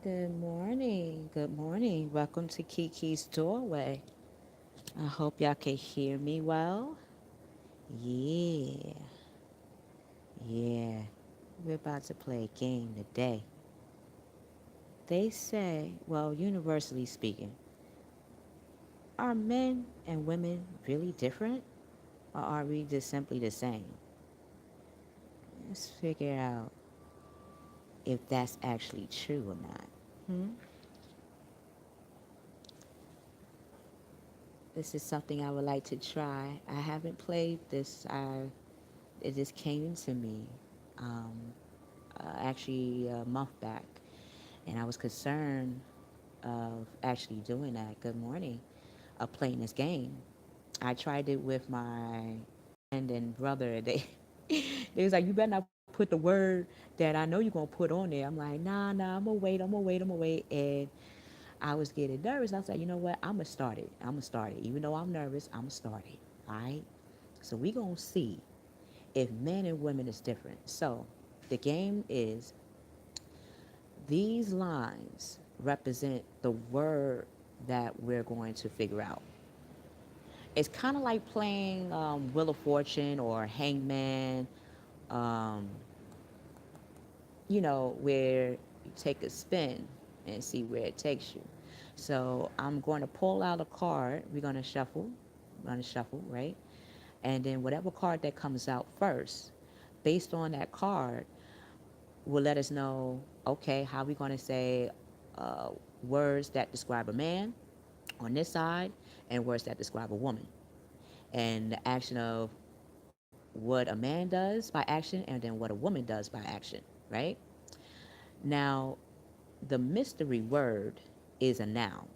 Good morning. Good morning. Welcome to Kiki's Doorway. I hope y'all can hear me well. Yeah, yeah. We're about to play a game today. They say, well, universally speaking, are men and women really different? Or are we just simply the same? Let's figure out if that's actually true or not. Hmm? This is something I would like to try. I haven't played this. It just came to me um, actually a month back, and I was concerned of actually doing that. Good morning, of playing this game. I tried it with my friend and brother. They was like, "You better not put the word that I know you're gonna put on there." I'm like, "Nah, nah, I'm gonna wait. I'm gonna wait. I'm gonna wait." And I was getting nervous. I was like, "You know what? I'm gonna start it. I'm gonna start it. Even though I'm nervous, I'm gonna start it. All right." So we gonna see if men and women is different. So the game is these lines represent the word that we're going to figure out. It's kind of like playing Wheel of Fortune or Hangman, um, where you take a spin and see where it takes you. So I'm going to pull out a card. We're going to shuffle. We're going to shuffle, right? And then whatever card that comes out first, based on that card, will let us know, okay, how we going to say uh, words that describe a man on this side and words that describe a woman. And the action of what a man does by action and then what a woman does by action, right? Now, the mystery word is a noun.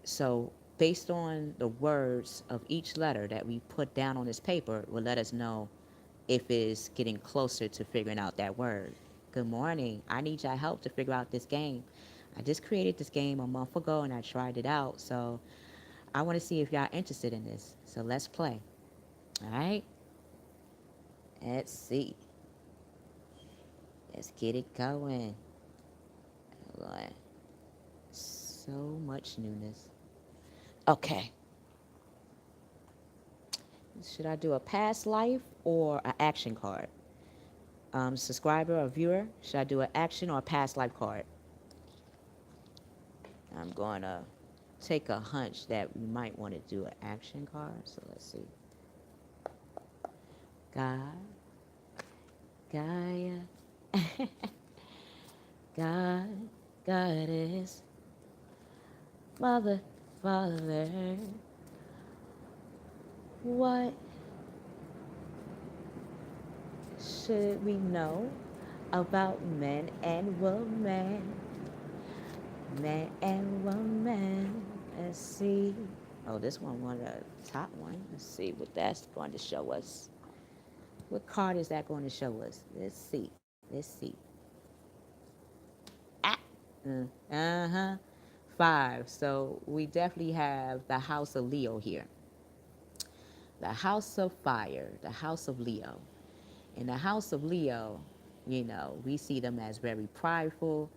So, based on the words of each letter that we put down on this paper, will let us know if it's getting closer to figuring out that word. Good morning. I need your help to figure out this game. I just created this game a month ago and I tried it out. So I want to see if y'all interested in this. So let's play. All right. Let's see. Let's get it going. Lord, so much newness. Okay. Should I do a past life or an action card? Subscriber or viewer, should I do an action or a past life card? I'm going to take a hunch that we might want to do an action card. So let's see. God, Gaia, God, Goddess, Mother, Father. What should we know about men and women? Man and woman. Let's see. Oh, this one the top one. Let's see what that's going to show us. What card is that going to show us? Let's see. Let's see. Ah. Uh-huh. Five. So we definitely have the house of Leo here. The house of fire, the house of Leo. In the house of Leo, we see them as very prideful,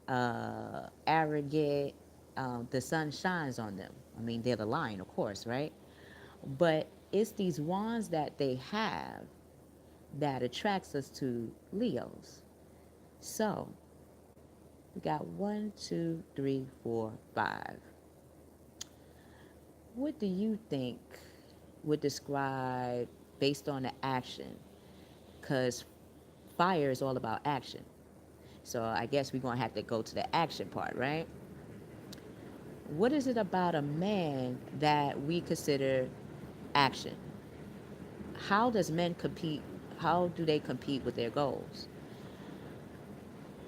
arrogant. The sun shines on them. I mean, they're the lion, of course, right? But it's these wands that they have that attracts us to Leos. So we got one, two, three, four, five. What do you think would describe based on the action? Because fire is all about action. So I guess we're going to have to go to the action part, right? What is it about a man that we consider action? How does men compete? How do they compete with their goals?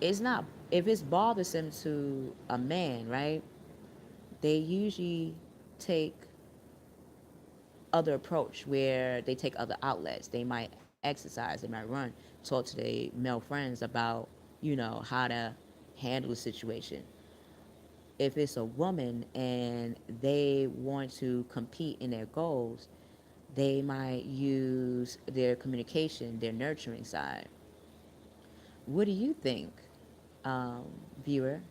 It's not, if it's bothersome to a man, right? They usually take other approach where they take other outlets. They might exercise, they might run, talk to their male friends about, how to handle the situation. If it's a woman and they want to compete in their goals, they might use their communication, their nurturing side. What do you think? um, viewer,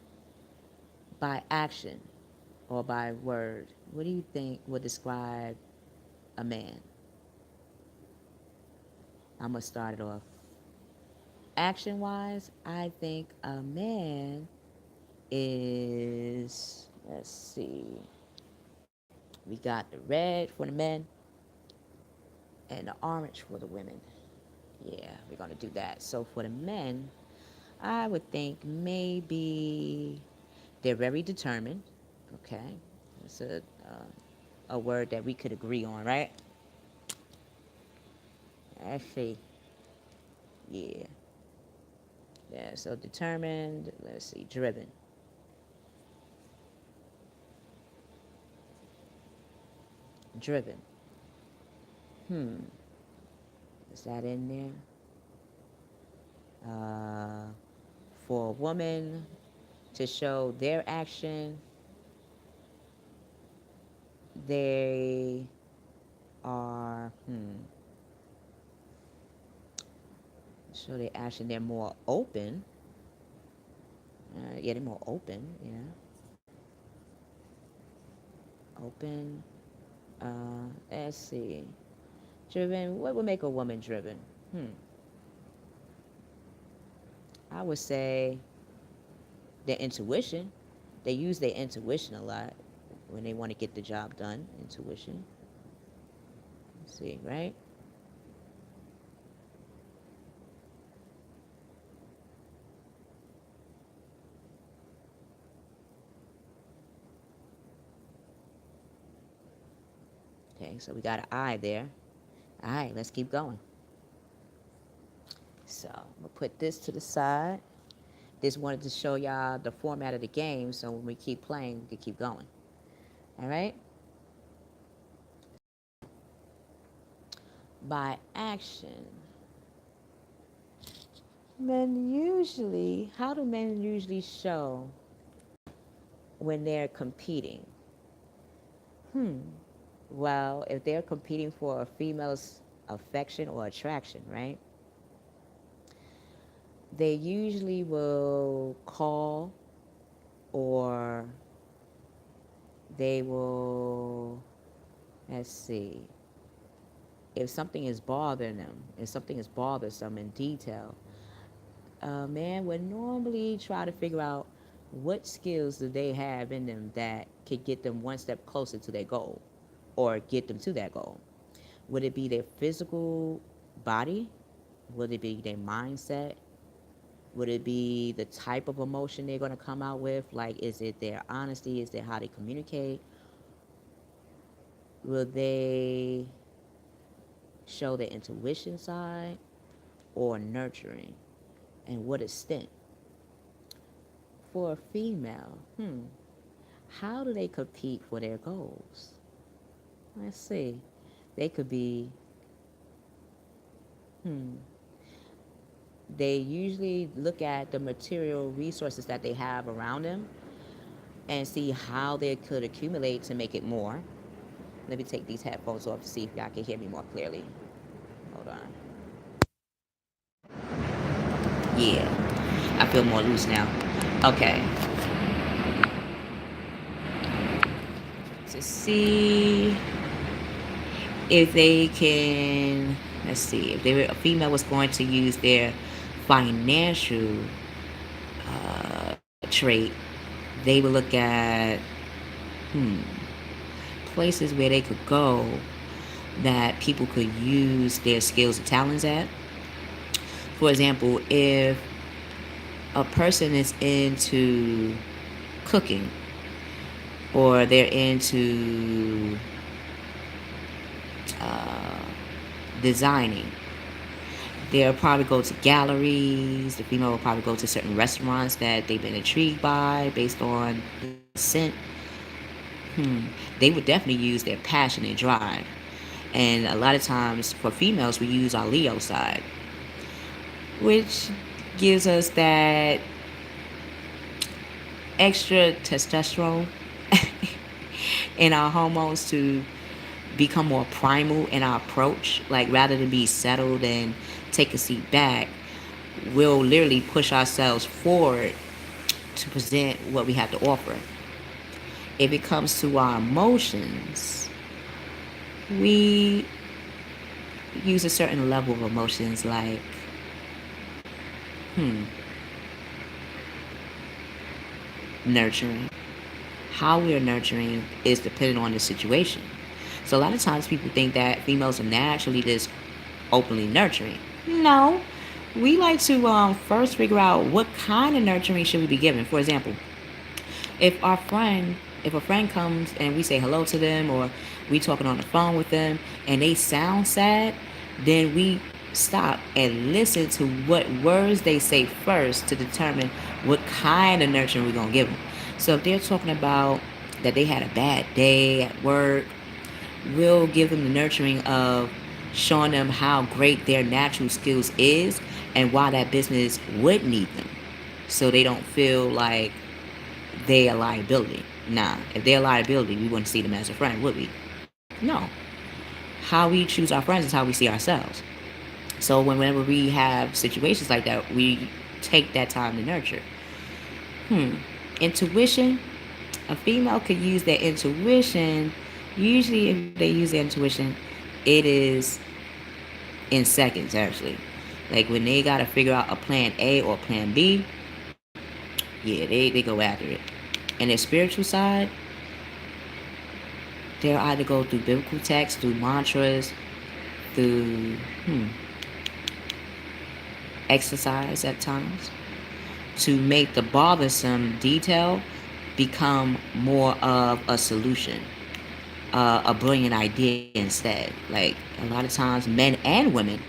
by action or by word, what do you think would describe a man? I'm gonna start it off. Action wise, I think a man is, let's see, we got the red for the men and the orange for the women. Yeah, we're gonna do that. So for the men, I would think maybe they're very determined. Okay, it's a word that we could agree on, right? Let's see. Yeah, yeah. So determined. Let's see, driven, driven. Hmm, is that in there? For a woman to show their action, they are show their action. They're more open. Yeah, they're more open. Yeah, open. Let's see. Driven. What would make a woman driven? Hmm. I would say their intuition. They use their intuition a lot when they want to get the job done. Intuition. Let's see, right? Okay, so we got an I there. All right, let's keep going. So I'm gonna put this to the side. Just wanted to show y'all the format of the game, so when we keep playing, we can keep going. All right. By action, how do men usually show when they're competing? Hmm. Well, if they're competing for a female's affection or attraction, right? They usually will call, or they will, let's see, if something is bothering them, if something is bothersome in detail, a man would normally try to figure out what skills do they have in them that could get them one step closer to their goal or get them to that goal. Would it be their physical body? Would it be their mindset? Would it be the type of emotion they're going to come out with? Like, is it their honesty? Is it how they communicate? Will they show their intuition side or nurturing? And what extent? For a female, how do they compete for their goals? Let's see. They could be, hmm, they usually look at the material resources that they have around them and see how they could accumulate to make it more. Let me take these headphones off to see if y'all can hear me more clearly. Hold on. Yeah, I feel more loose now. Okay. To see if they can, let's see, if a female was going to use their financial trait, they would look at places where they could go that people could use their skills and talents at. For example, if a person is into cooking or they're into designing, they'll probably go to galleries. The female will probably go to certain restaurants that they've been intrigued by based on the scent. They would definitely use their passion and drive. And a lot of times for females, we use our Leo side, which gives us that extra testosterone in our hormones to become more primal in our approach. Like, rather than be settled and take a seat back, we'll literally push ourselves forward to present what we have to offer. If it comes to our emotions, we use a certain level of emotions like, nurturing. How we are nurturing is dependent on the situation. So a lot of times people think that females are naturally just openly nurturing. No, we like to first figure out what kind of nurturing should we be giving. For example, if our friend, if a friend comes and we say hello to them, or we talking on the phone with them and they sound sad, then we stop and listen to what words they say first to determine what kind of nurturing we're gonna give them. So if they're talking about that they had a bad day at work, we'll give them the nurturing of showing them how great their natural skills is and why that business would need them, so they don't feel like they a liability. Nah, if they're a liability, we wouldn't see them as a friend, would we? No. How we choose our friends is how we see ourselves. So whenever we have situations like that, we take that time to nurture. Intuition. A female could use their intuition. Usually, if they use their intuition, it is in seconds, actually. Like when they got to figure out a plan A or plan B, yeah, they go after it. And their spiritual side, they'll either go through biblical texts, through mantras, through exercise at times, to make the bothersome detail become more of a solution, a brilliant idea instead. Like a lot of times, men and women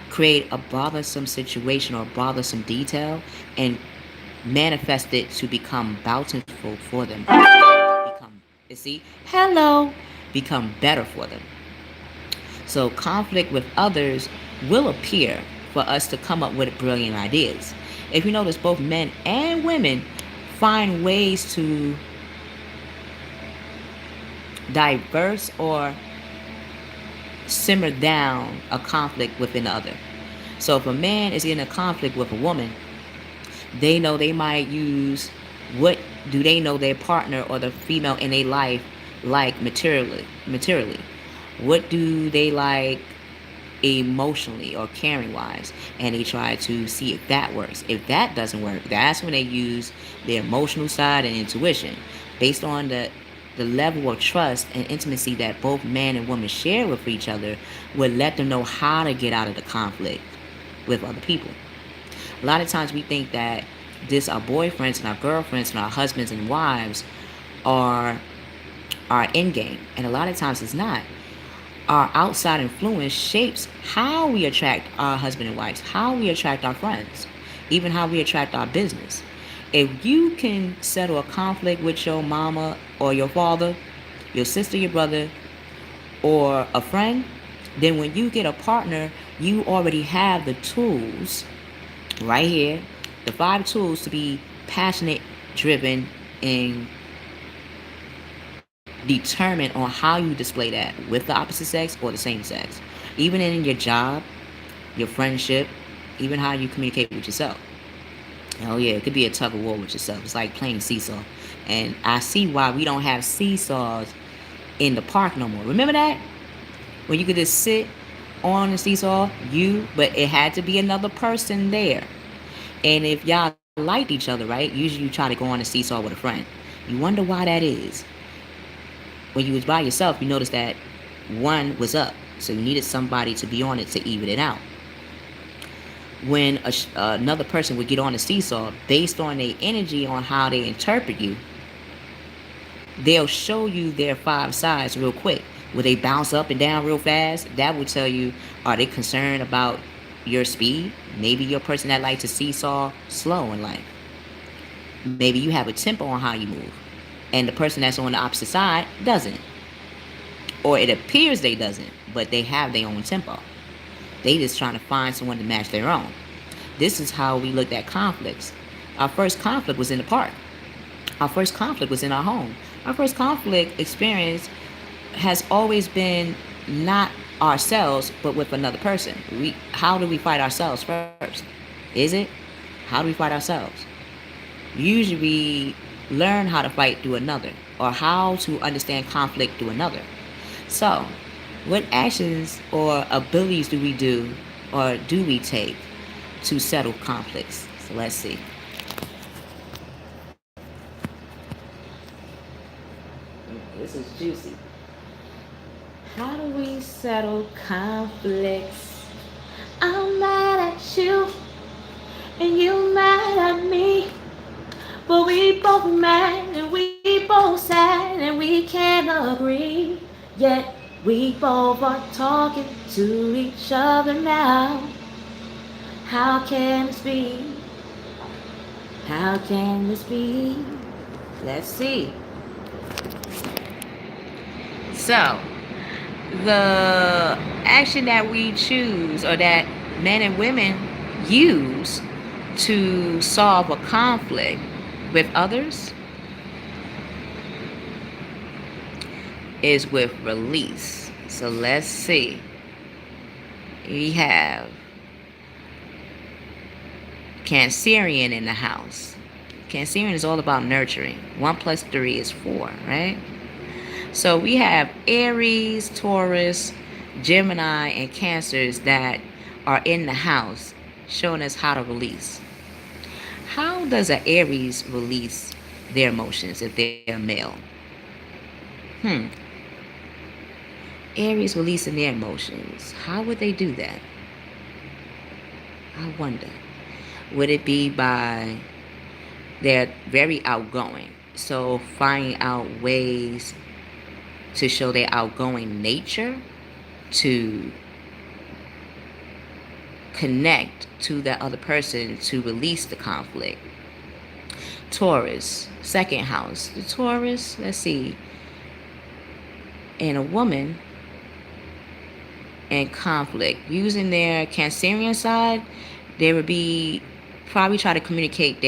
create a bothersome situation or bothersome detail and manifest it to become bountiful for them. Become, you see, hello, become better for them. So conflict with others will appear for us to come up with brilliant ideas. If you notice, both men and women find ways to diverse or simmer down a conflict within the other. So if a man is in a conflict with a woman, they know they might use, what do they know their partner or the female in their life like materially? What do they like emotionally or caring wise? And they try to see if that works. If that doesn't work, that's when they use their emotional side and intuition based on the level of trust and intimacy that both man and woman share with each other, would let them know how to get out of the conflict with other people. A lot of times we think that this our boyfriends and our girlfriends and our husbands and wives are our end game, and a lot of times it's not. Our outside influence shapes how we attract our husband and wives, how we attract our friends, even how we attract our business. If you can settle a conflict with your mama or your father, your sister, your brother, or a friend, then when you get a partner, you already have the tools right here, the 5 tools to be passionate, driven, and determined on how you display that with the opposite sex or the same sex. Even in your job, your friendship, even how you communicate with yourself. Oh yeah, it could be a tug of war with yourself. It's like playing seesaw. And I see why we don't have seesaws in the park no more. Remember that? When you could just sit on the seesaw, but it had to be another person there. And if y'all liked each other, right, usually you try to go on a seesaw with a friend. You wonder why that is. When you was by yourself, you noticed that one was up. So you needed somebody to be on it to even it out. When another person would get on the seesaw, based on their energy, on how they interpret you, they'll show you their 5 sides real quick. Will they bounce up and down real fast? That will tell you, are they concerned about your speed? Maybe you're a person that likes to seesaw slow in life. Maybe you have a tempo on how you move, and the person that's on the opposite side doesn't. Or it appears they doesn't, but they have their own tempo. They just trying to find someone to match their own. This is how we looked at conflicts. Our first conflict was in the park. Our first conflict was in our home. Our first conflict experience has always been not ourselves, but with another person. How do we fight ourselves first? Is it? How do we fight ourselves? Usually we learn how to fight through another, or how to understand conflict through another. So, what actions or abilities do we do or do we take to settle conflicts? So let's see. This is juicy. How do we settle conflicts? I'm mad at you and you mad at me. But we both mad and we both sad and we can't agree. Yet we both are talking to each other now. How can this be? How can this be? Let's see. So, the action that we choose or that men and women use to solve a conflict with others is with release. So let's see. We have Cancerian in the house. Cancerian is all about nurturing. 1 plus 3 is 4, right? So we have Aries, Taurus, Gemini, and Cancers that are in the house showing us how to release. How does an Aries release their emotions if they're male? Hmm. Aries releasing their emotions. How would they do that? I wonder. Would it be by they're very outgoing? So finding out ways to show their outgoing nature, to connect to that other person to release the conflict. Taurus, second house. The Taurus, let's see, and a woman in conflict. Using their Cancerian side, they would be probably try to communicate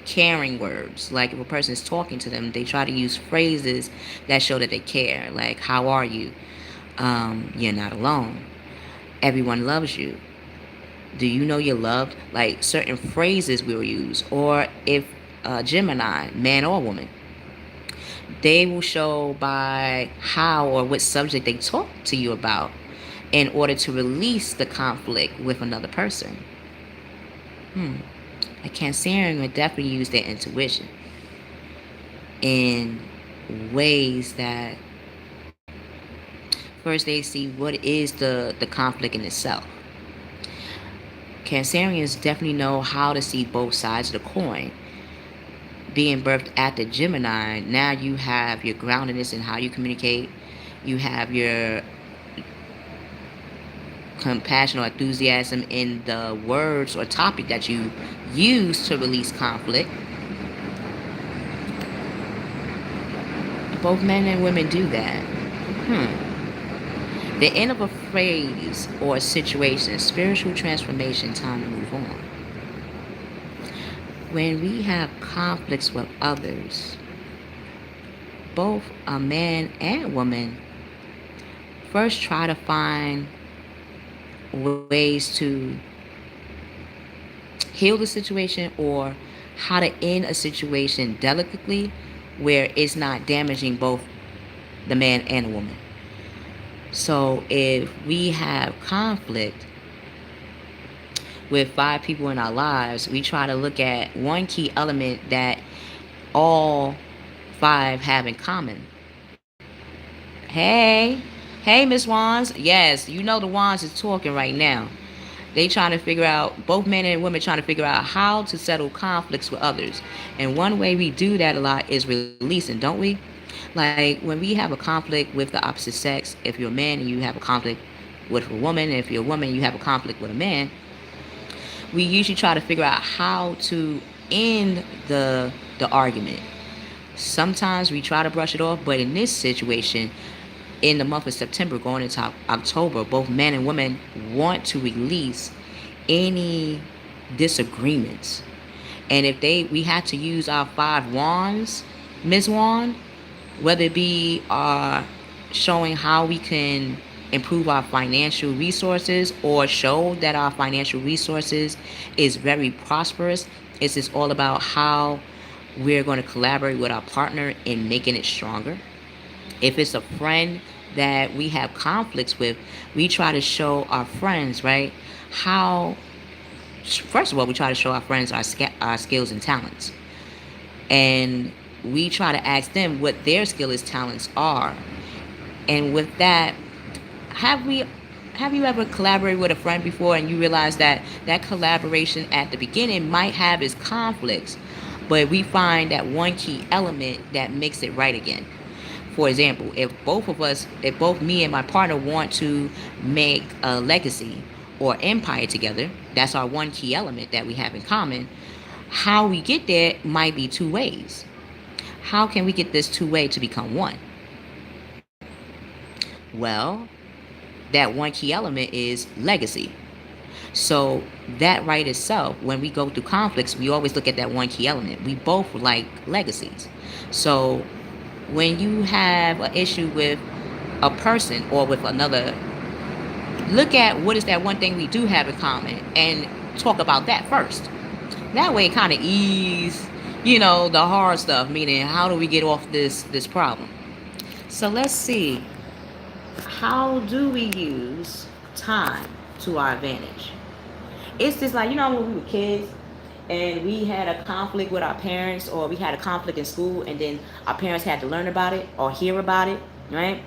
caring words. Like if a person is talking to them, they try to use phrases that show that they care. Like, how are you? You're not alone. Everyone loves you. Do you know you're loved? Like certain phrases we will use. Or if Gemini, man or woman, they will show by how or what subject they talk to you about in order to release the conflict with another person. A Cancerian would definitely use their intuition in ways that first they see what is the conflict in itself. Cancerians definitely know how to see both sides of the coin. Being birthed at the Gemini, now you have your groundedness in how you communicate. You have your compassion or enthusiasm in the words or topic that you use to release conflict. Both men and women do that. The end of a phrase or a situation, spiritual transformation, time to move on. When we have conflicts with others, both a man and woman first try to find ways to heal the situation or how to end a situation delicately where it's not damaging both the man and the woman. So if we have conflict with 5 people in our lives, we try to look at one key element that all 5 have in common. Hey, Miss Wands. Yes, you know the Wands is talking right now. They trying to figure out, both men and women trying to figure out how to settle conflicts with others. And one way we do that a lot is releasing, don't we? Like when we have a conflict with the opposite sex, if you're a man and you have a conflict with a woman, if you're a woman you have a conflict with a man, we usually try to figure out how to end the argument. Sometimes we try to brush it off, but in this situation, in the month of September going into October, both men and women want to release any disagreements. And if we had to use our 5 wands, Ms. Wand, whether it be showing how we can improve our financial resources or show that our financial resources is very prosperous. It's just all about how we're going to collaborate with our partner in making it stronger. If it's a friend that we have conflicts with, we try to show our friends, right, how, first of all, we try to show our friends our skills and talents. And we try to ask them what their skill and talents are. And with that, have we have you ever collaborated with a friend before and you realize that that collaboration at the beginning might have its conflicts, but we find that one key element that makes it right again? For example, if both me and my partner want to make a legacy or empire together, that's our one key element that we have in common. How we get there might be two ways. How can we get this two way to become one? Well, that one key element is legacy. So that right itself, when we go through conflicts, we always look at that one key element. We both like legacies. So when you have an issue with a person or with another, look at what is that one thing we do have in common and talk about that first. That way it kind of ease, the hard stuff, meaning how do we get off this problem. So let's see, how do we use time to our advantage? It's just like, when we were kids and we had a conflict with our parents, or we had a conflict in school, and then our parents had to learn about it or hear about it, right?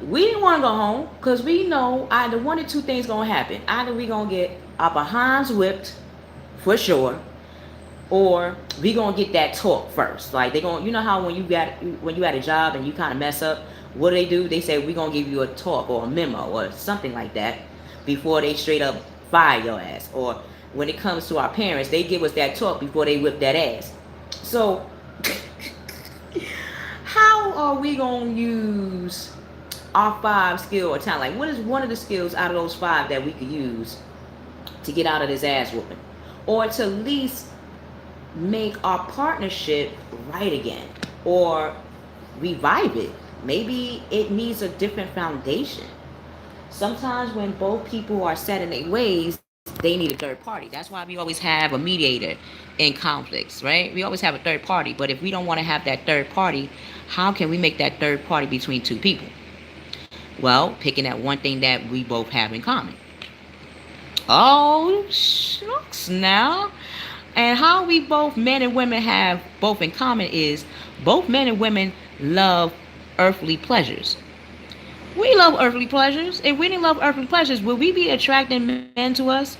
We didn't want to go home because we know either one or two things going to happen. Either we going to get our behinds whipped for sure, or we gonna get that talk first. Like they gonna, how when you at a job and you kind of mess up, what do? They say we gonna give you a talk or a memo or something like that before they straight up fire your ass. Or when it comes to our parents, they give us that talk before they whip that ass. So how are we gonna use our 5 skill or talent? Like, what is one of the skills out of those 5 that we could use to get out of this ass whooping, or to at least make our partnership right again, or revive it? Maybe it needs a different foundation. Sometimes when both people are set in their ways, they need a third party. That's why we always have a mediator in conflicts, right? We always have a third party. But if we don't want to have that third party, how can we make that third party between two people? Well, picking that one thing that we both have in common. Oh, shucks now. And how we both, men and women, have both in common is both men and women love earthly pleasures. We love earthly pleasures. If we didn't love earthly pleasures, would we be attracting men to us?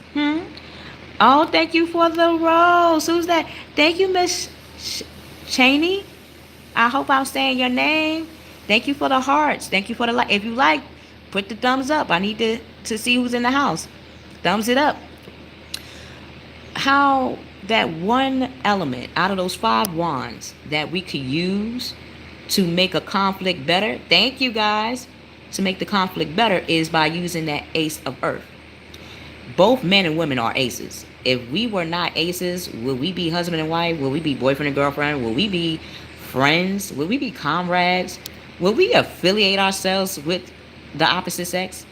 Oh, thank you for the rose. Who's that? Thank you, Miss Cheney. I hope I'm saying your name. Thank you for the hearts. Thank you for the like. If you like, put the thumbs up. I need to see who's in the house. Thumbs it up. How that one element out of those 5 wands that we could use to make a conflict better, thank you guys, to make the conflict better, is by using that ace of earth. Both men and women are aces. If we were not aces, would we be husband and wife? Will we be boyfriend and girlfriend? Will we be friends? Will we be comrades? Will we affiliate ourselves with the opposite sex?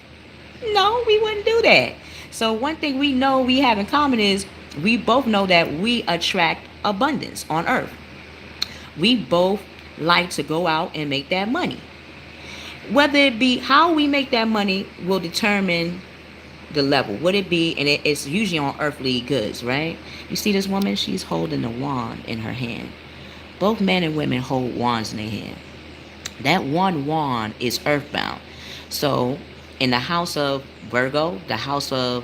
No, we wouldn't do that. So one thing we know we have in common is we both know that we attract abundance on earth. We both like to go out and make that money. Whether it be how we make that money will determine the level. Would it be, and it's usually on earthly goods, right? You see this woman, she's holding a wand in her hand. Both men and women hold wands in their hand. That one wand is earthbound. So in the house of Virgo, the house of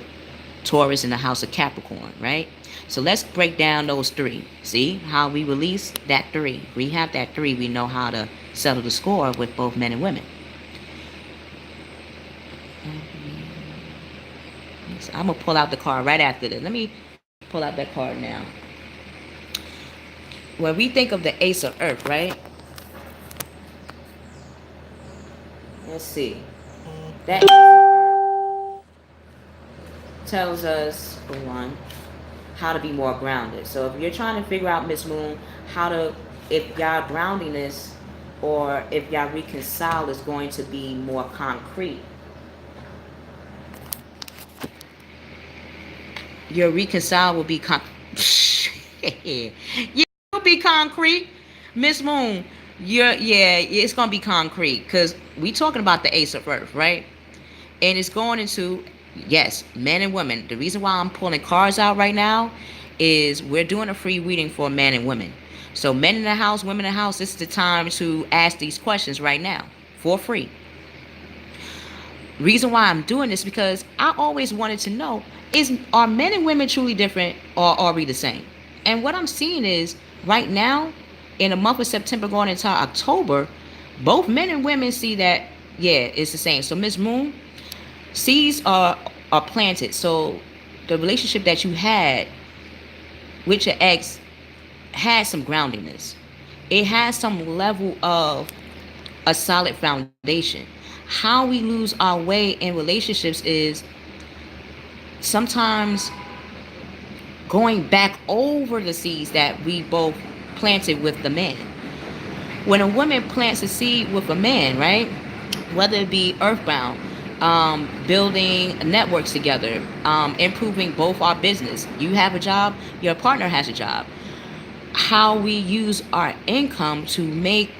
Taurus, and the house of Capricorn, right? So let's break down those 3. See how we release that 3. We have that 3. We know how to settle the score with both men and women. So I'm going to pull out the card right after this. Let me pull out that card now. When we think of the Ace of Earth, right? Let's see. That Ace of Earth tells us, for one, how to be more grounded. So if you're trying to figure out, Miss Moon, if y'all groundiness or if y'all reconcile, is going to be more concrete. Your reconcile will be you will be concrete, Miss Moon. Yeah, it's gonna be concrete because we talking about the Ace of Earth, right? And it's going into, yes, men and women. The reason why I'm pulling cards out right now is we're doing a free reading for men and women. So men in the house, women in the house, this is the time to ask these questions right now for free. Reason why I'm doing this because I always wanted to know, is are men and women truly different, or are we the same? And what I'm seeing is right now, in the month of September going into October, both men and women see that, yeah, it's the same. So Miss Moon, seeds are planted. So the relationship that you had with your ex had some groundingness. It has some level of a solid foundation. How we lose our way in relationships is sometimes going back over the seeds that we both planted with the man. When a woman plants a seed with a man, right? Whether it be earthbound, building networks together, improving both our business. You have a job, your partner has a job. How we use our income to make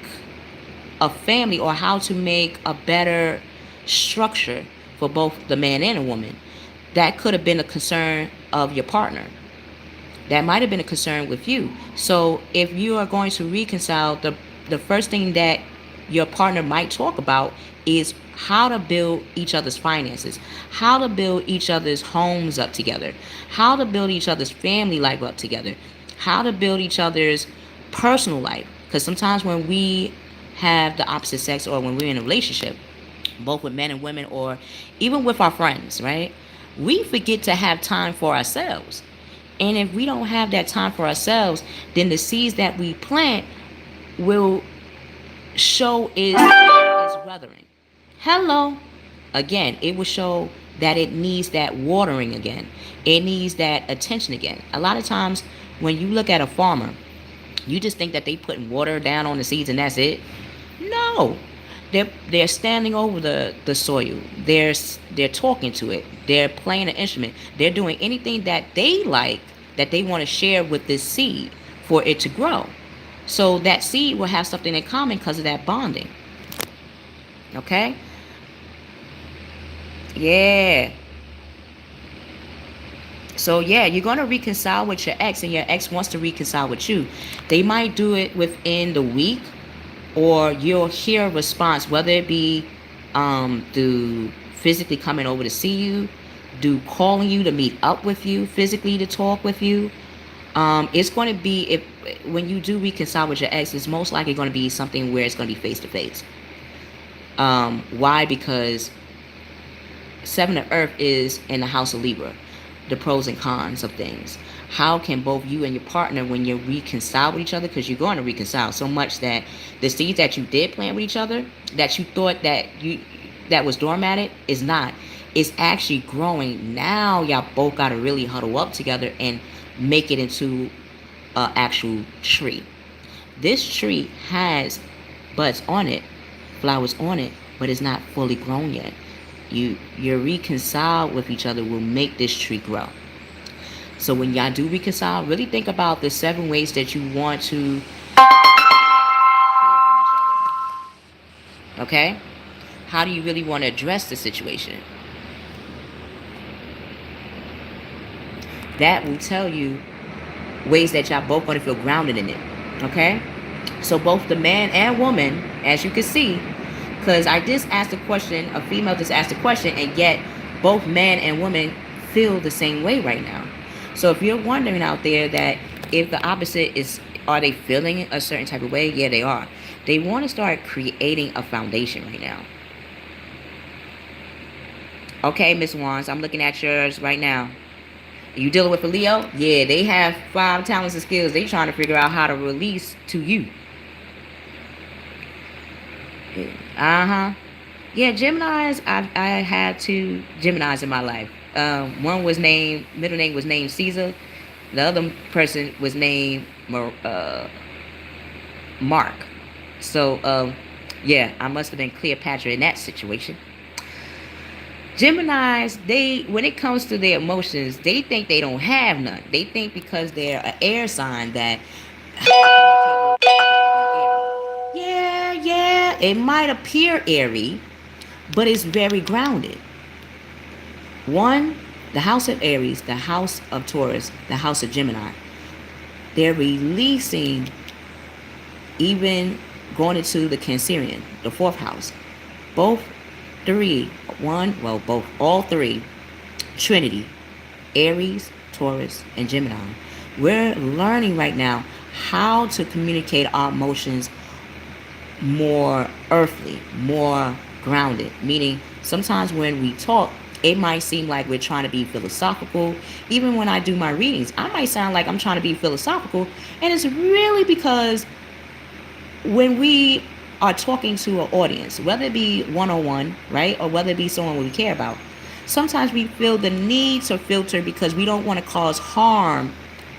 a family, or how to make a better structure for both the man and a woman. That could have been a concern of your partner. That might have been a concern with you. So if you are going to reconcile, the first thing that your partner might talk about is how to build each other's finances, how to build each other's homes up together, how to build each other's family life up together, how to build each other's personal life. Because sometimes when we have the opposite sex, or when we're in a relationship, both with men and women, or even with our friends, right? We forget to have time for ourselves. And if we don't have that time for ourselves, then the seeds that we plant will show is weathering. Hello. Again, it will show that it needs that watering again. It needs that attention again. A lot of times when you look at a farmer, you just think that they putting water down on the seeds and that's it. No. They're standing over the soil. They're talking to it. They're playing an instrument. They're doing anything that they like, that they want to share with this seed for it to grow. So that seed will have something in common because of that bonding. Okay? Yeah. So yeah, you're going to reconcile with your ex, and your ex wants to reconcile with you. They might do it within the week, or you'll hear a response, whether it be through physically coming over to see you, do calling you to meet up with you physically to talk with you. It's going to be, if when you do reconcile with your ex, it's most likely going to be something where it's going to be face to face. Why? Because Seven of Earth is in the house of Libra, the pros and cons of things. How can both you and your partner, when you reconcile with each other, because you're going to reconcile so much that the seeds that you did plant with each other, that you thought that was dormant, is not. It's actually growing. Now y'all both got to really huddle up together and make it into an actual tree. This tree has buds on it, flowers on it, but it's not fully grown yet. Your reconcile with each other will make this tree grow. So when y'all do reconcile, really think about the 7 ways that you want to heal from each other. Okay? How do you really want to address the situation? That will tell you ways that y'all both going to feel grounded in it. Okay? So both the man and woman, as you can see, because I just asked a question, a female just asked a question, and yet both man and woman feel the same way right now. So if you're wondering out there that if the opposite is, are they feeling a certain type of way? Yeah, they are. They want to start creating a foundation right now. Okay, Miss Wands, I'm looking at yours right now. You dealing with a Leo? Yeah, they have 5 talents and skills. They trying to figure out how to release to you. Uh-huh. Yeah, Geminis, I had 2 Geminis in my life. One was named, middle name was named Caesar. The other person was named Mark. So, yeah, I must have been Cleopatra in that situation. Geminis, they when it comes to their emotions, they think they don't have none. They think because they're an air sign that yeah, yeah, it might appear airy, but it's very grounded. One, the house of Aries, the house of Taurus, the house of Gemini. They're releasing, even going into the Cancerian, the fourth house. Both three, one, well, both, all three, Trinity, Aries, Taurus, and Gemini. We're learning right now how to communicate our emotions more earthly, more grounded. Meaning, sometimes when we talk, it might seem like we're trying to be philosophical. Even when I do my readings, I might sound like I'm trying to be philosophical. And it's really because when we are talking to an audience, whether it be one-on-one, right, or whether it be someone we care about, sometimes we feel the need to filter because we don't want to cause harm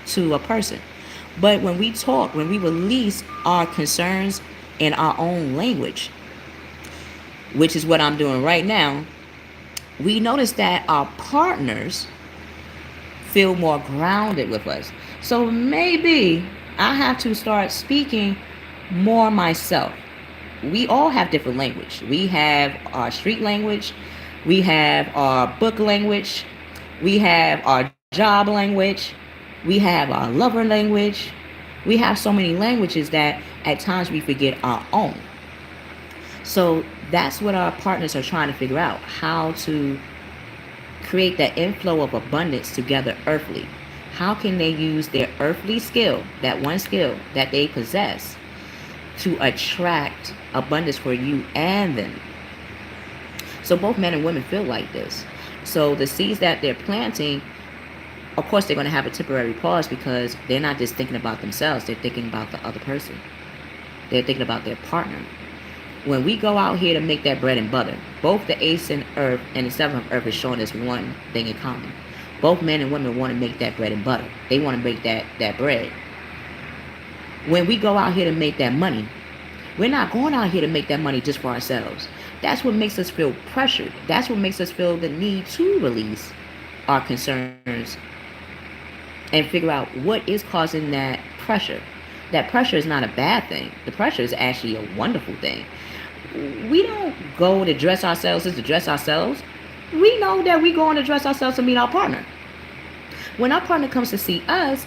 to a person. But when we talk, when we release our concerns in our own language, which is what I'm doing right now, we notice that our partners feel more grounded with us. So maybe I have to start speaking more myself. We all have different language. We have our street language, we have our book language, we have our job language, we have our lover language. We have so many languages that at times we forget our own. So that's what our partners are trying to figure out, how to create that inflow of abundance together earthly. How can they use their earthly skill, that one skill that they possess, to attract abundance for you and them? So both men and women feel like this. So the seeds that they're planting, of course, they're going to have a temporary pause because they're not just thinking about themselves, they're thinking about the other person. They're thinking about their partner. When we go out here to make that bread and butter, both the ace and earth and the seven of earth is showing us one thing in common. Both men and women want to make that bread and butter. They want to make that bread. When we go out here to make that money, we're not going out here to make that money just for ourselves. That's what makes us feel pressured. That's what makes us feel the need to release our concerns and figure out what is causing that pressure. That pressure is not a bad thing. The pressure is actually a wonderful thing. We don't go to dress ourselves just to dress ourselves. We know that we go on to dress ourselves to meet our partner. When our partner comes to see us,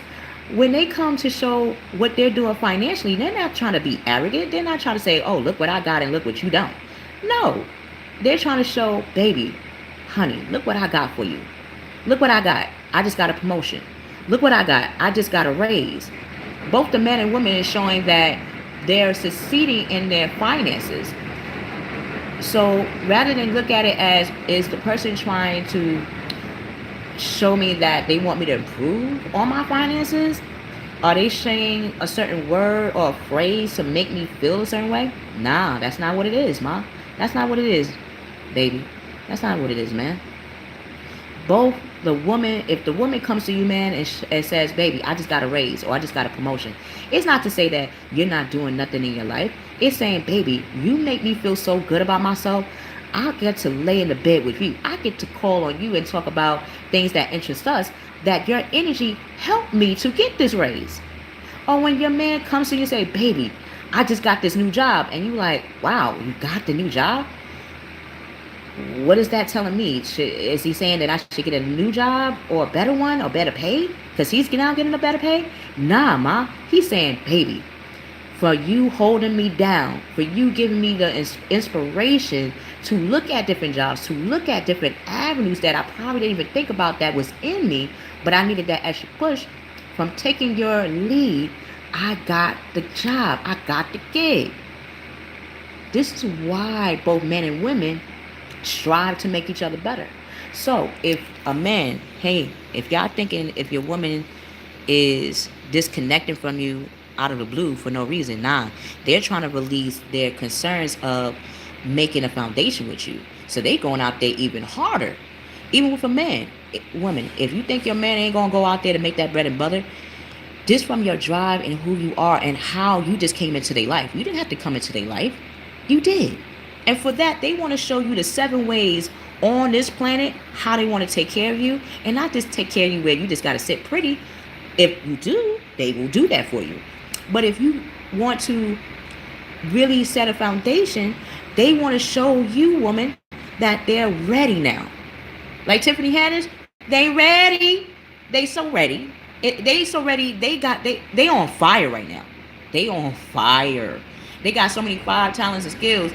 when they come to show what they're doing financially, they're not trying to be arrogant. They're not trying to say, oh, look what I got and look what you don't. No, they're trying to show, baby, honey, look what I got for you. Look what I got. I just got a promotion. Look what I got. I just got a raise. Both the men and women is showing that they're succeeding in their finances. So rather than look at it as, is the person trying to show me that they want me to improve on my finances? Are they saying a certain word or a phrase to make me feel a certain way? Nah, that's not what it is, ma. That's not what it is, baby. That's not what it is, man. Both the woman, if the woman comes to you, man, and says, baby, I just got a raise or I just got a promotion, it's not to say that you're not doing nothing in your life. It's saying, baby, you make me feel so good about myself. I get to lay in the bed with you. I get to call on you and talk about things that interest us, that your energy helped me to get this raise. Or when your man comes to you and say, baby, I just got this new job. And you like, wow, you got the new job? What is that telling me? Is he saying that I should get a new job or a better one or better pay? Because he's now getting a better pay? Nah, ma. He's saying, baby, for you holding me down, for you giving me the inspiration to look at different jobs, to look at different avenues that I probably didn't even think about that was in me, but I needed that extra push. From taking your lead, I got the job. I got the gig. This is why both men and women strive to make each other better. So if a man, hey, if y'all thinking if your woman is disconnecting from you out of the blue for no reason, nah, they're trying to release their concerns of making a foundation with you. So they going out there even harder. Even with a man, woman, if you think your man ain't gonna go out there to make that bread and butter, This from your drive and who you are and how you just came into their life. You didn't have to come into their life. You did. And for that, they want to show you the 7 ways on this planet how they want to take care of you. And not just take care of you where you just got to sit pretty. If you do, they will do that for you. But if you want to really set a foundation, they want to show you, woman, that they're ready now. Like Tiffany Haddish, they ready. They so ready. They so ready. They on fire right now. They on fire. They got so many 5 talents and skills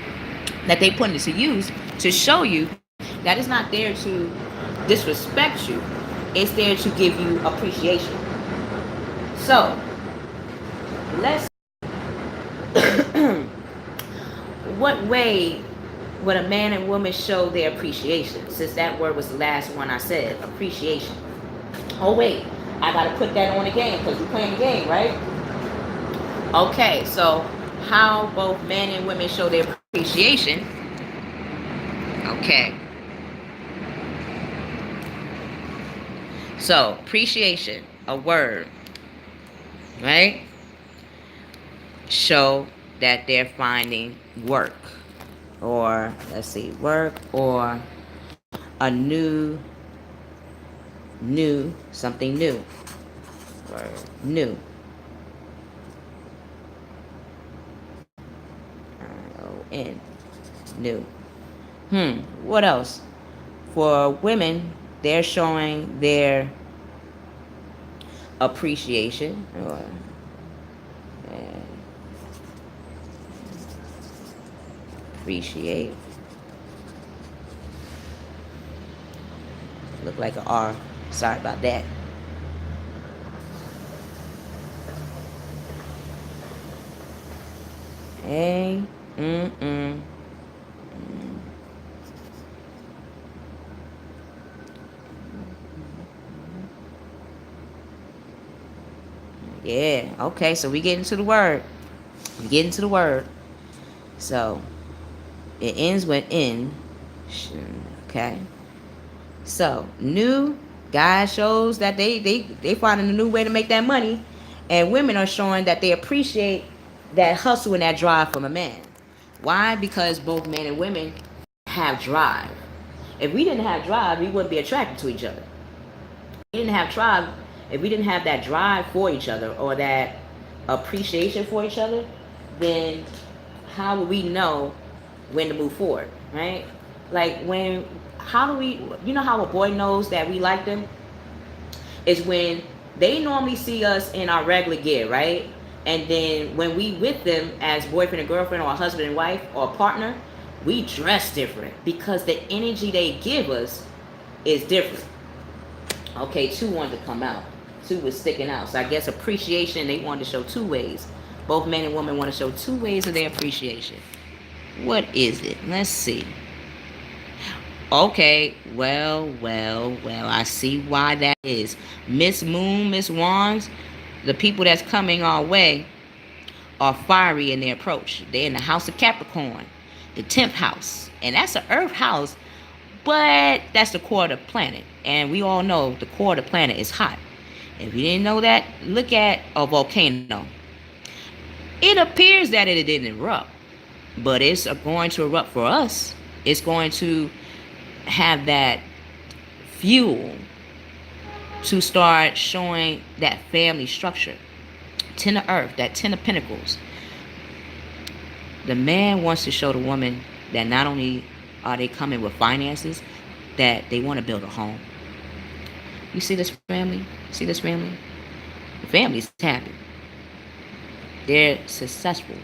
that they put into use to show you that it's not there to disrespect you. It's there to give you appreciation. So let's what way would a man and woman show their appreciation? Since that word was the last one I said, appreciation. Oh wait, I gotta put that on the game because we're playing the game, right? Okay, so how both men and women show their appreciation. Okay. So appreciation, a word, right? Show that they're finding work, or let's see, work, or a new something new, or new. I-O-N, new. What else? For women, they're showing their appreciation, or appreciate. Look like an R. Sorry about that. A. Yeah. Okay. So we get into the word. We get into the word. So it ends with N. Okay. So new, guys shows that they finding a new way to make that money, and women are showing that they appreciate that hustle and that drive from a man. Why? Because both men and women have drive. If we didn't have drive, we wouldn't be attracted to each other. If we didn't have drive, if we didn't have that drive for each other or that appreciation for each other, then how would we know when to move forward, right? Like how do we, how a boy knows that we like them? Is when they normally see us in our regular gear, right? And then when we with them as boyfriend and girlfriend, or husband and wife, or partner, we dress different because the energy they give us is different. Okay, 2 wanted to come out. 2 was sticking out. So I guess appreciation, they wanted to show 2 ways. Both men and women want to show 2 ways of their appreciation. What is it? Let's see. Okay, well, I see why that is. Miss Moon, Miss Wands, the people that's coming our way are fiery in their approach. They're in the house of Capricorn, the 10th house. And that's an earth house, but that's the core of the planet. And we all know the core of the planet is hot. If you didn't know that, look at a volcano. It appears that it didn't erupt, but it's going to erupt for us. It's going to have that fuel to start showing that family structure. 10 of earth, that 10 of pentacles. The man wants to show the woman that not only are they coming with finances, that they want to build a home. You see this family? See this family? The family's happy. They're successful.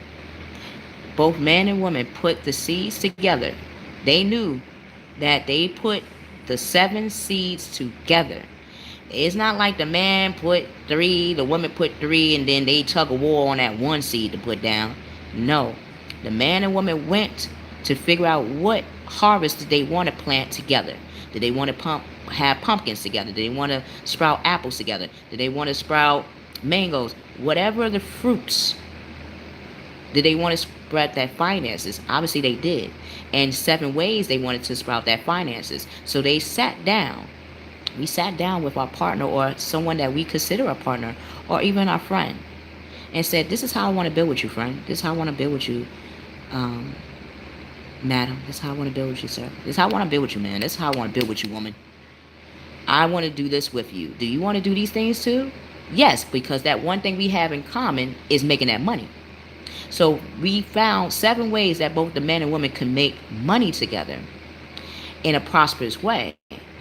Both man and woman put the seeds together. They knew that they put the 7 seeds together. It's not like the man put 3, the woman put 3, and then they tug a war on that 1 seed to put down. No. The man and woman went to figure out what harvest did they want to plant together. Did they want to have pumpkins together? Did they want to sprout apples together? Did they want to sprout mangoes? Whatever the fruits. Did they want to sprout that finances? Obviously they did. And 7 ways they wanted to sprout that finances. So they sat down, We sat down with our partner or someone that we consider a partner or even our friend and said, this is how I want to build with you, friend. This is how I want to build with you, um, madam. This is how I want to build with you, sir. This is how I want to build with you, man. This is how I want to build with you, woman. I want to do this with you. Do you want to do these things too? Yes, because that one thing we have in common is making that money. So we found 7 ways that both the man and woman can make money together in a prosperous way.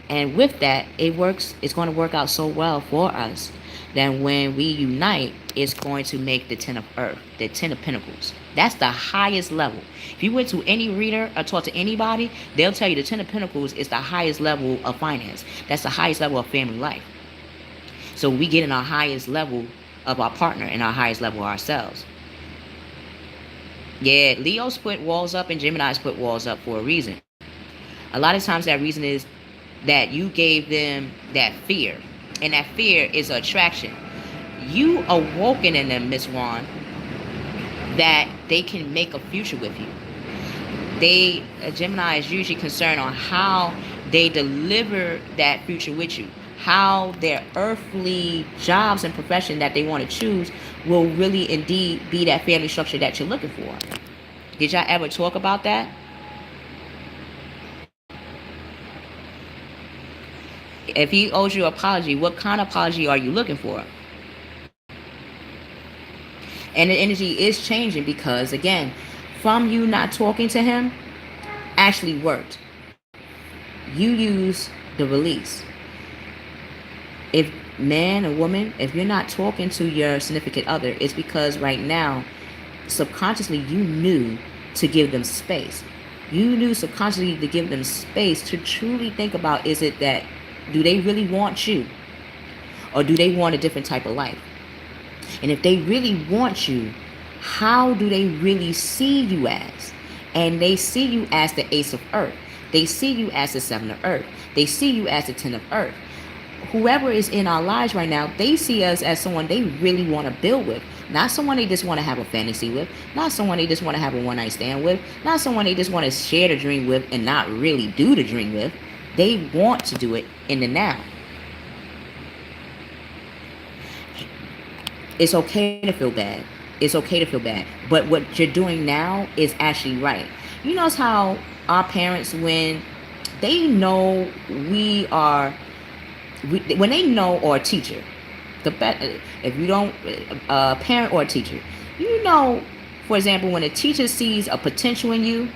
And with that, it works. It's going to work out so well for us that when we unite, it's going to make the 10 of earth, the 10 of pentacles. That's the highest level. If you went to any reader or talk to anybody, they'll tell you the 10 of pentacles is the highest level of finance. That's the highest level of family life. So we get in our highest level of our partner and our highest level of ourselves. Yeah, Leos put walls up and Gemini's put walls up for a reason. A lot of times that reason is that you gave them that fear. And that fear is attraction. You awoken in them, Miss Juan, that they can make a future with you. Gemini is usually concerned on how they deliver that future with you. How their earthly jobs and profession that they want to choose will really indeed be that family structure that you're looking for. Did y'all ever talk about that? If he owes you an apology, what kind of apology are you looking for? And the energy is changing because, again, from you not talking to him actually worked. You use the release. If man or woman, if you're not talking to your significant other, it's because right now, subconsciously, you knew to give them space. You knew subconsciously to give them space to truly think about, is it that, do they really want you? Or do they want a different type of life? And if they really want you, how do they really see you as? And they see you as the Ace of Earth. They see you as the 7 of Earth. They see you as the 10 of Earth. Whoever is in our lives right now, they see us as someone they really want to build with. Not someone they just want to have a fantasy with. Not someone they just want to have a one-night stand with. Not someone they just want to share the dream with and not really do the dream with. They want to do it in the now. It's okay to feel bad. It's okay to feel bad. But what you're doing now is actually right. You notice how our parents, when they know when they know, or a teacher, if you don't, a parent or a teacher, you know, for example, when a teacher sees a potential in you,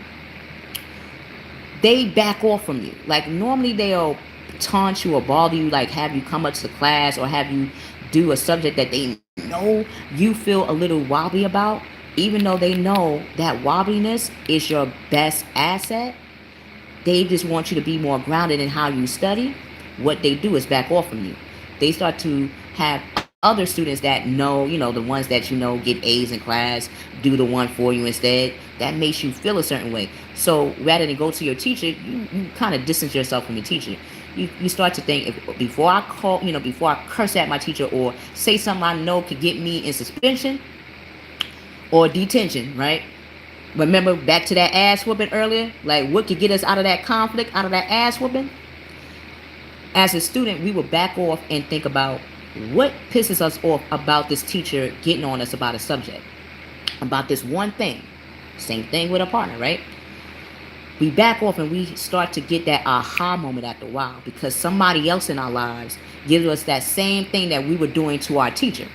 they back off from you. Like normally they'll taunt you or bother you, like have you come up to class or have you do a subject that they know you feel a little wobbly about, even though they know that wobbliness is your best asset. They just want you to be more grounded in how you study. What they do is back off from you. They start to have other students that know, the ones that get A's in class, do the one for you instead. That makes you feel a certain way. So rather than go to your teacher, you kind of distance yourself from the teacher. You start to think, before I curse at my teacher or say something I know could get me in suspension or detention, right? Remember back to that ass whooping earlier? Like what could get us out of that conflict, out of that ass whooping? As a student, we will back off and think about what pisses us off about this teacher getting on us about a subject, about this one thing. Same thing with a partner, right? We back off and we start to get that aha moment after a while because somebody else in our lives gives us that same thing that we were doing to our teacher.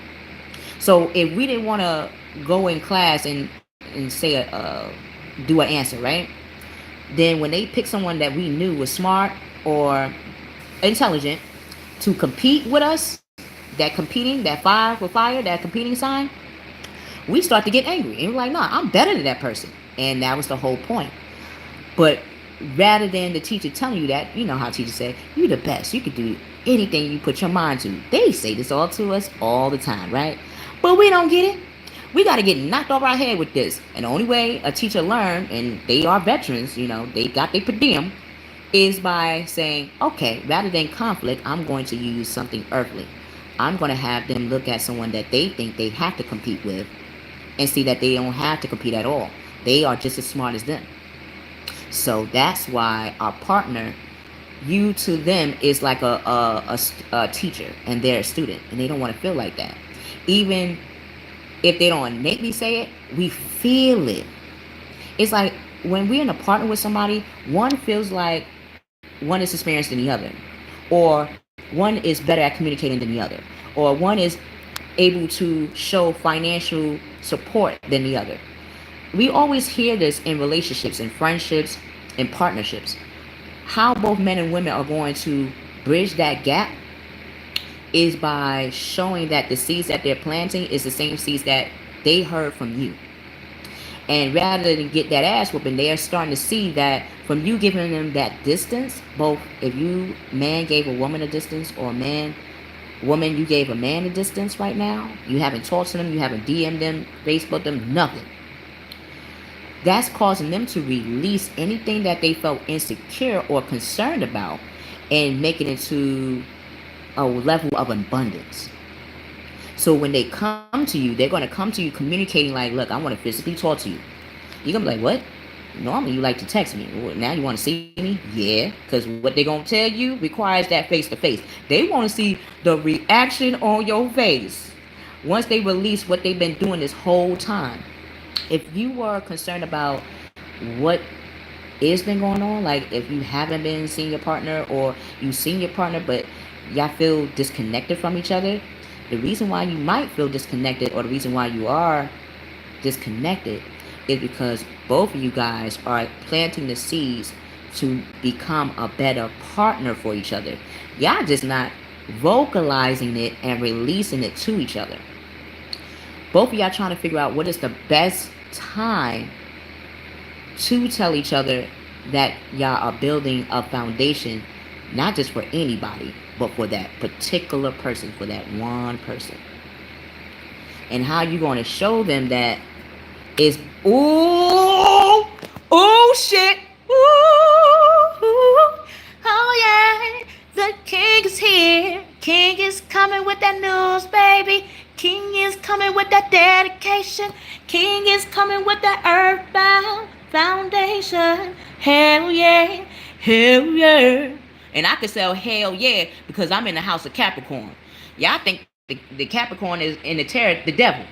So if we didn't want to go in class and say do an answer, right? Then when they pick someone that we knew was smart or intelligent to compete with us, that competing sign, we start to get angry and we're like, nah, I'm better than that person. And that was the whole point. But rather than the teacher telling you that, you know how teachers say, you're the best, you can do anything you put your mind to. They say this all to us all the time, right? But we don't get it. We got to get knocked over our head with this. And the only way a teacher learned, and they are veterans, they got their per diem, is by saying, okay, rather than conflict, I'm going to use something earthly. I'm going to have them look at someone that they think they have to compete with and see that they don't have to compete at all. They are just as smart as them. So that's why our partner You to them is like a teacher and they're a student, and they don't want to feel like that. Even if they don't innately say it, we feel it. It's like when we're in a partner with somebody, one feels like one is experienced than the other, or one is better at communicating than the other, or one is able to show financial support than the other. We always hear this in relationships and friendships and partnerships. How both men and women are going to bridge that gap is by showing that the seeds that they're planting is the same seeds that they heard from you. And rather than get that ass whooping, they are starting to see that from you giving them that distance, both if you man gave a woman a distance, or woman you gave a man a distance right now, you haven't talked to them, you haven't DM'd them, Facebook them, nothing. That's causing them to release anything that they felt insecure or concerned about and make it into a level of abundance. So when they come to you, they're going to come to you communicating like, look, I want to physically talk to you. You're going to be like, what? Normally you like to text me. Now you want to see me? Yeah. Because what they're going to tell you requires that face-to-face. They want to see the reaction on your face once they release what they've been doing this whole time. If you were concerned about what is been going on, like if you haven't been seeing your partner, or you seen your partner but y'all feel disconnected from each other, the reason why you might feel disconnected, or the reason why you are disconnected, is because both of you guys are planting the seeds to become a better partner for each other. Y'all just not vocalizing it and releasing it to each other. Both of y'all trying to figure out what is the best time to tell each other that y'all are building a foundation, not just for anybody, but for that particular person, for that one person. And how you going to show them that is, ooh, shit, ooh, oh yeah, the king is here. King is coming with that news, baby. King is coming with that dedication. King is coming with that earthbound foundation. Hell yeah, hell yeah. And I could sell hell yeah because I'm in the house of Capricorn. Y'all think the Capricorn is in the devil.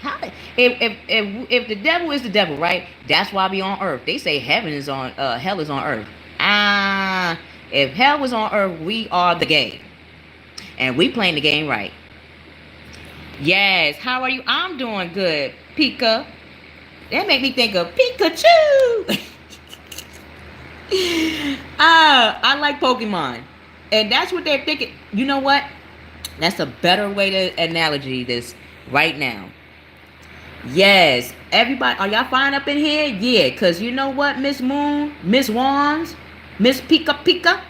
How, if the devil is the devil, right? That's why we on earth. They say heaven is on hell is on earth. If hell was on earth, we are the game. And we playing the game right. Yes, how are you? I'm doing good, Pika. That make me think of Pikachu. I like Pokemon. And that's what they're thinking. You know what? That's a better way to analogy this right now. Yes, everybody, are y'all fine up in here? Yeah, because you know what, Miss Moon, Miss Wands, Miss Pika Pika?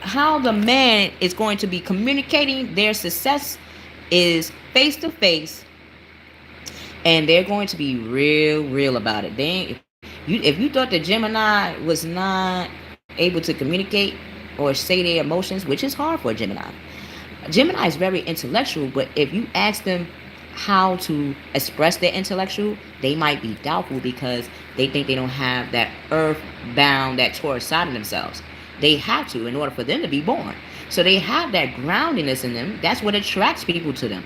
How the man is going to be communicating their success is face to face, and they're going to be real about it. If you thought the Gemini was not able to communicate or say their emotions, which is hard for a Gemini. Gemini is very intellectual, but if you ask them how to express their intellectual, they might be doubtful because they think they don't have that earthbound, that Taurus side of themselves. They have to in order for them to be born. So they have that groundiness in them. That's what attracts people to them.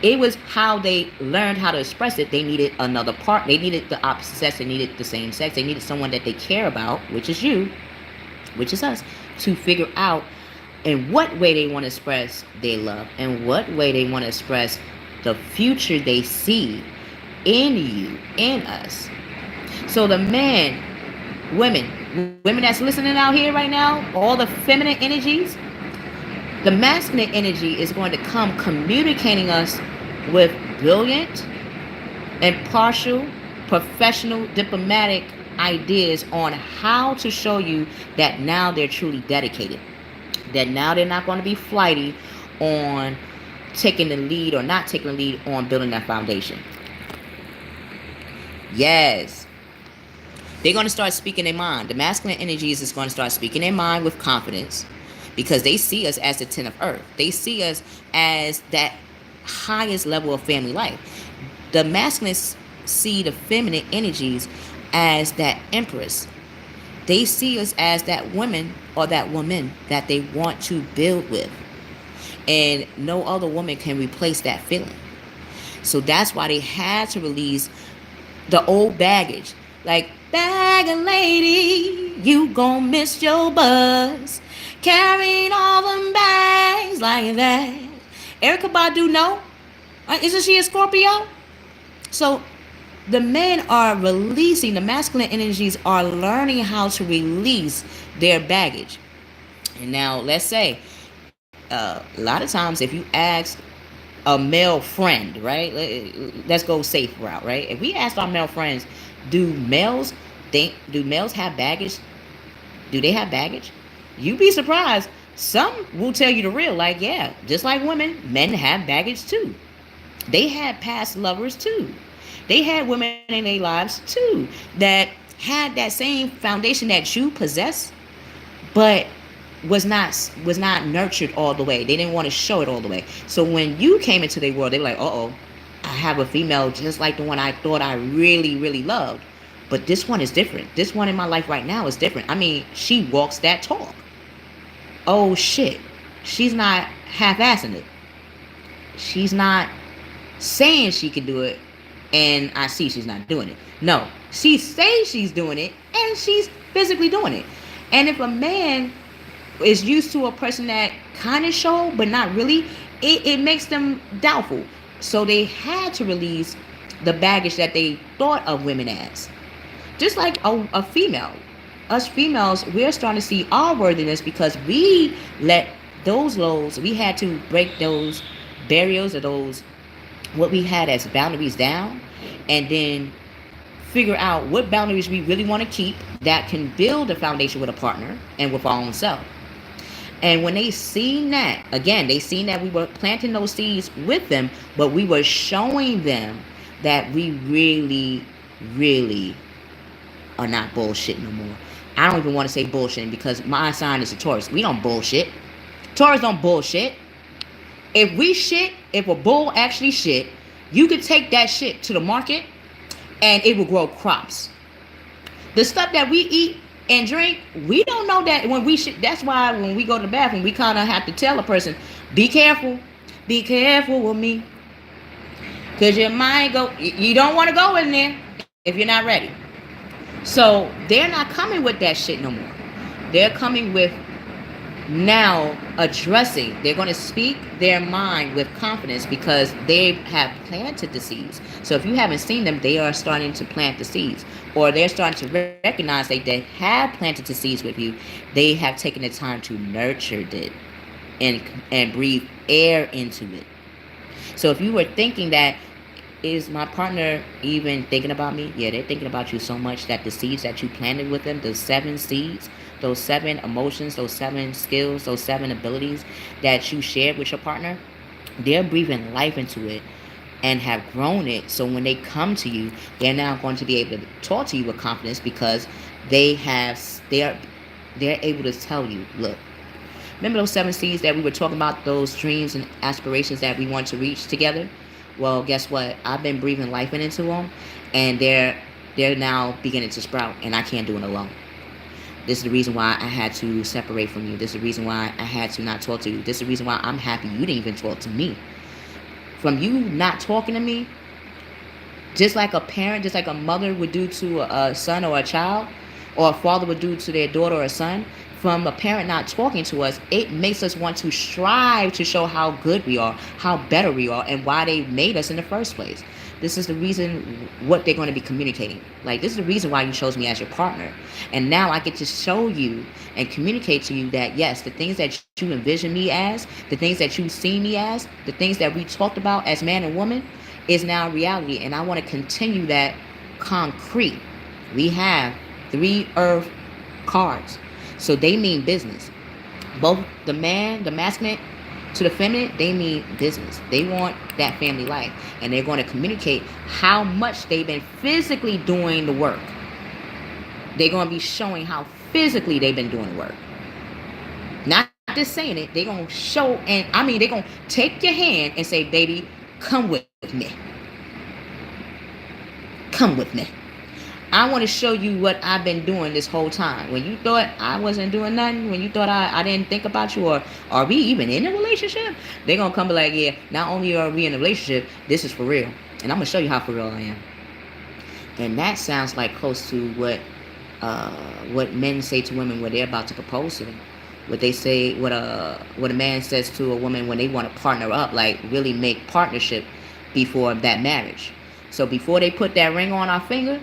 It was how they learned how to express it. They needed another part. They needed the opposite sex. They needed the same sex. They needed someone that they care about, which is you, which is us, to figure out in what way they want to express their love and what way they want to express the future they see in you, in us. So the men, women that's listening out here right now, all the feminine energies, the masculine energy is going to come communicating us with brilliant, impartial, professional, diplomatic ideas on how to show you that now they're truly dedicated. That now they're not going to be flighty on taking the lead or not taking the lead on building that foundation. Yes. They're going to start speaking their mind. The masculine energies is going to start speaking their mind with confidence because they see us as the 10 of earth. They see us as that highest level of family life. The masculine see the feminine energies as that empress. They see us as that woman or that woman that they want to build with. And no other woman can replace that feeling. So that's why they had to release the old baggage. Like, bag a lady, you gon' miss your bus. Carrying all them bags like that. Erykah Badu, no? Isn't she a Scorpio? So the men are releasing, the masculine energies are learning how to release their baggage. And now, let's say, a lot of times, if you ask a male friend, right? Let's go safe route, right? If we ask our male friends, do males have baggage? Do they have baggage? You'd be surprised. Some will tell you the real, like, yeah, just like women, men have baggage too. They had past lovers too. They had women in their lives too that had that same foundation that you possess, but was not nurtured all the way. They didn't want to show it all the way. So when you came into their world, they were like, "Uh-oh, I have a female just like the one I thought I really, really loved. But this one is different. This one in my life right now is different. I mean, she walks that talk. Oh shit. She's not half-assing it. She's not saying she can do it and I see she's not doing it. No, she says she's doing it and she's physically doing it. And if a man is used to a person that kind of show but not really, it makes them doubtful. So they had to release the baggage that they thought of women as. Just like a female. Us females, we're starting to see our worthiness because we let those lows, we had to break those barriers or those, what we had as boundaries down, and then figure out what boundaries we really want to keep that can build a foundation with a partner and with our own self. And when they seen that, again, they seen that we were planting those seeds with them, but we were showing them that we really, really are not bullshitting no more. I don't even want to say bullshitting because my sign is a Taurus. We don't bullshit. Taurus don't bullshit. If we shit, if a bull actually shit, you could take that shit to the market and it will grow crops. The stuff that we eat and drink, we don't know that when we shit. That's why when we go to the bathroom, we kind of have to tell a person, be careful with me. Because you might go, you don't want to go in there if you're not ready. So they're not coming with that shit no more. They're coming with now addressing. They're going to speak their mind with confidence because they have planted the seeds. So if you haven't seen them, they are starting to plant the seeds, or they're starting to recognize that they have planted the seeds with you. They have taken the time to nurture it and breathe air into it. So if you were thinking that, is my partner even thinking about me? Yeah, they're thinking about you so much that the seeds that you planted with them, those 7 seeds, those 7 emotions, those 7 skills, those 7 abilities that you shared with your partner, they're breathing life into it and have grown it. So when they come to you, they're now going to be able to talk to you with confidence because they're able to tell you, look, remember those 7 seeds that we were talking about, those dreams and aspirations that we want to reach together? Well, guess what? I've been breathing life into them, and they're now beginning to sprout, and I can't do it alone. This is the reason why I had to separate from you. This is the reason why I had to not talk to you. This is the reason why I'm happy you didn't even talk to me. From you not talking to me, just like a parent, just like a mother would do to a son or a child, or a father would do to their daughter or son, from a parent not talking to us, it makes us want to strive to show how good we are, how better we are, and why they made us in the first place. This is the reason what they're going to be communicating. Like, this is the reason why you chose me as your partner. And now I get to show you and communicate to you that, yes, the things that you envision me as, the things that you see me as, the things that we talked about as man and woman is now reality. And I want to continue that concrete. We have 3 earth cards. So they mean business. Both the man, the masculine, to the feminine, they mean business. They want that family life. And they're going to communicate how much they've been physically doing the work. They're going to be showing how physically they've been doing the work. Not just saying it. They're going to show, and I mean, they're going to take your hand and say, baby, come with me. Come with me. I want to show you what I've been doing this whole time. When you thought I wasn't doing nothing, when you thought I didn't think about you, or are we even in a relationship? They're going to come be like, yeah, not only are we in a relationship, this is for real. And I'm going to show you how for real I am. And that sounds like close to uh, what men say to women when they're about to propose to them. What they say, what a man says to a woman when they want to partner up, like really make partnership before that marriage. So before they put that ring on our finger,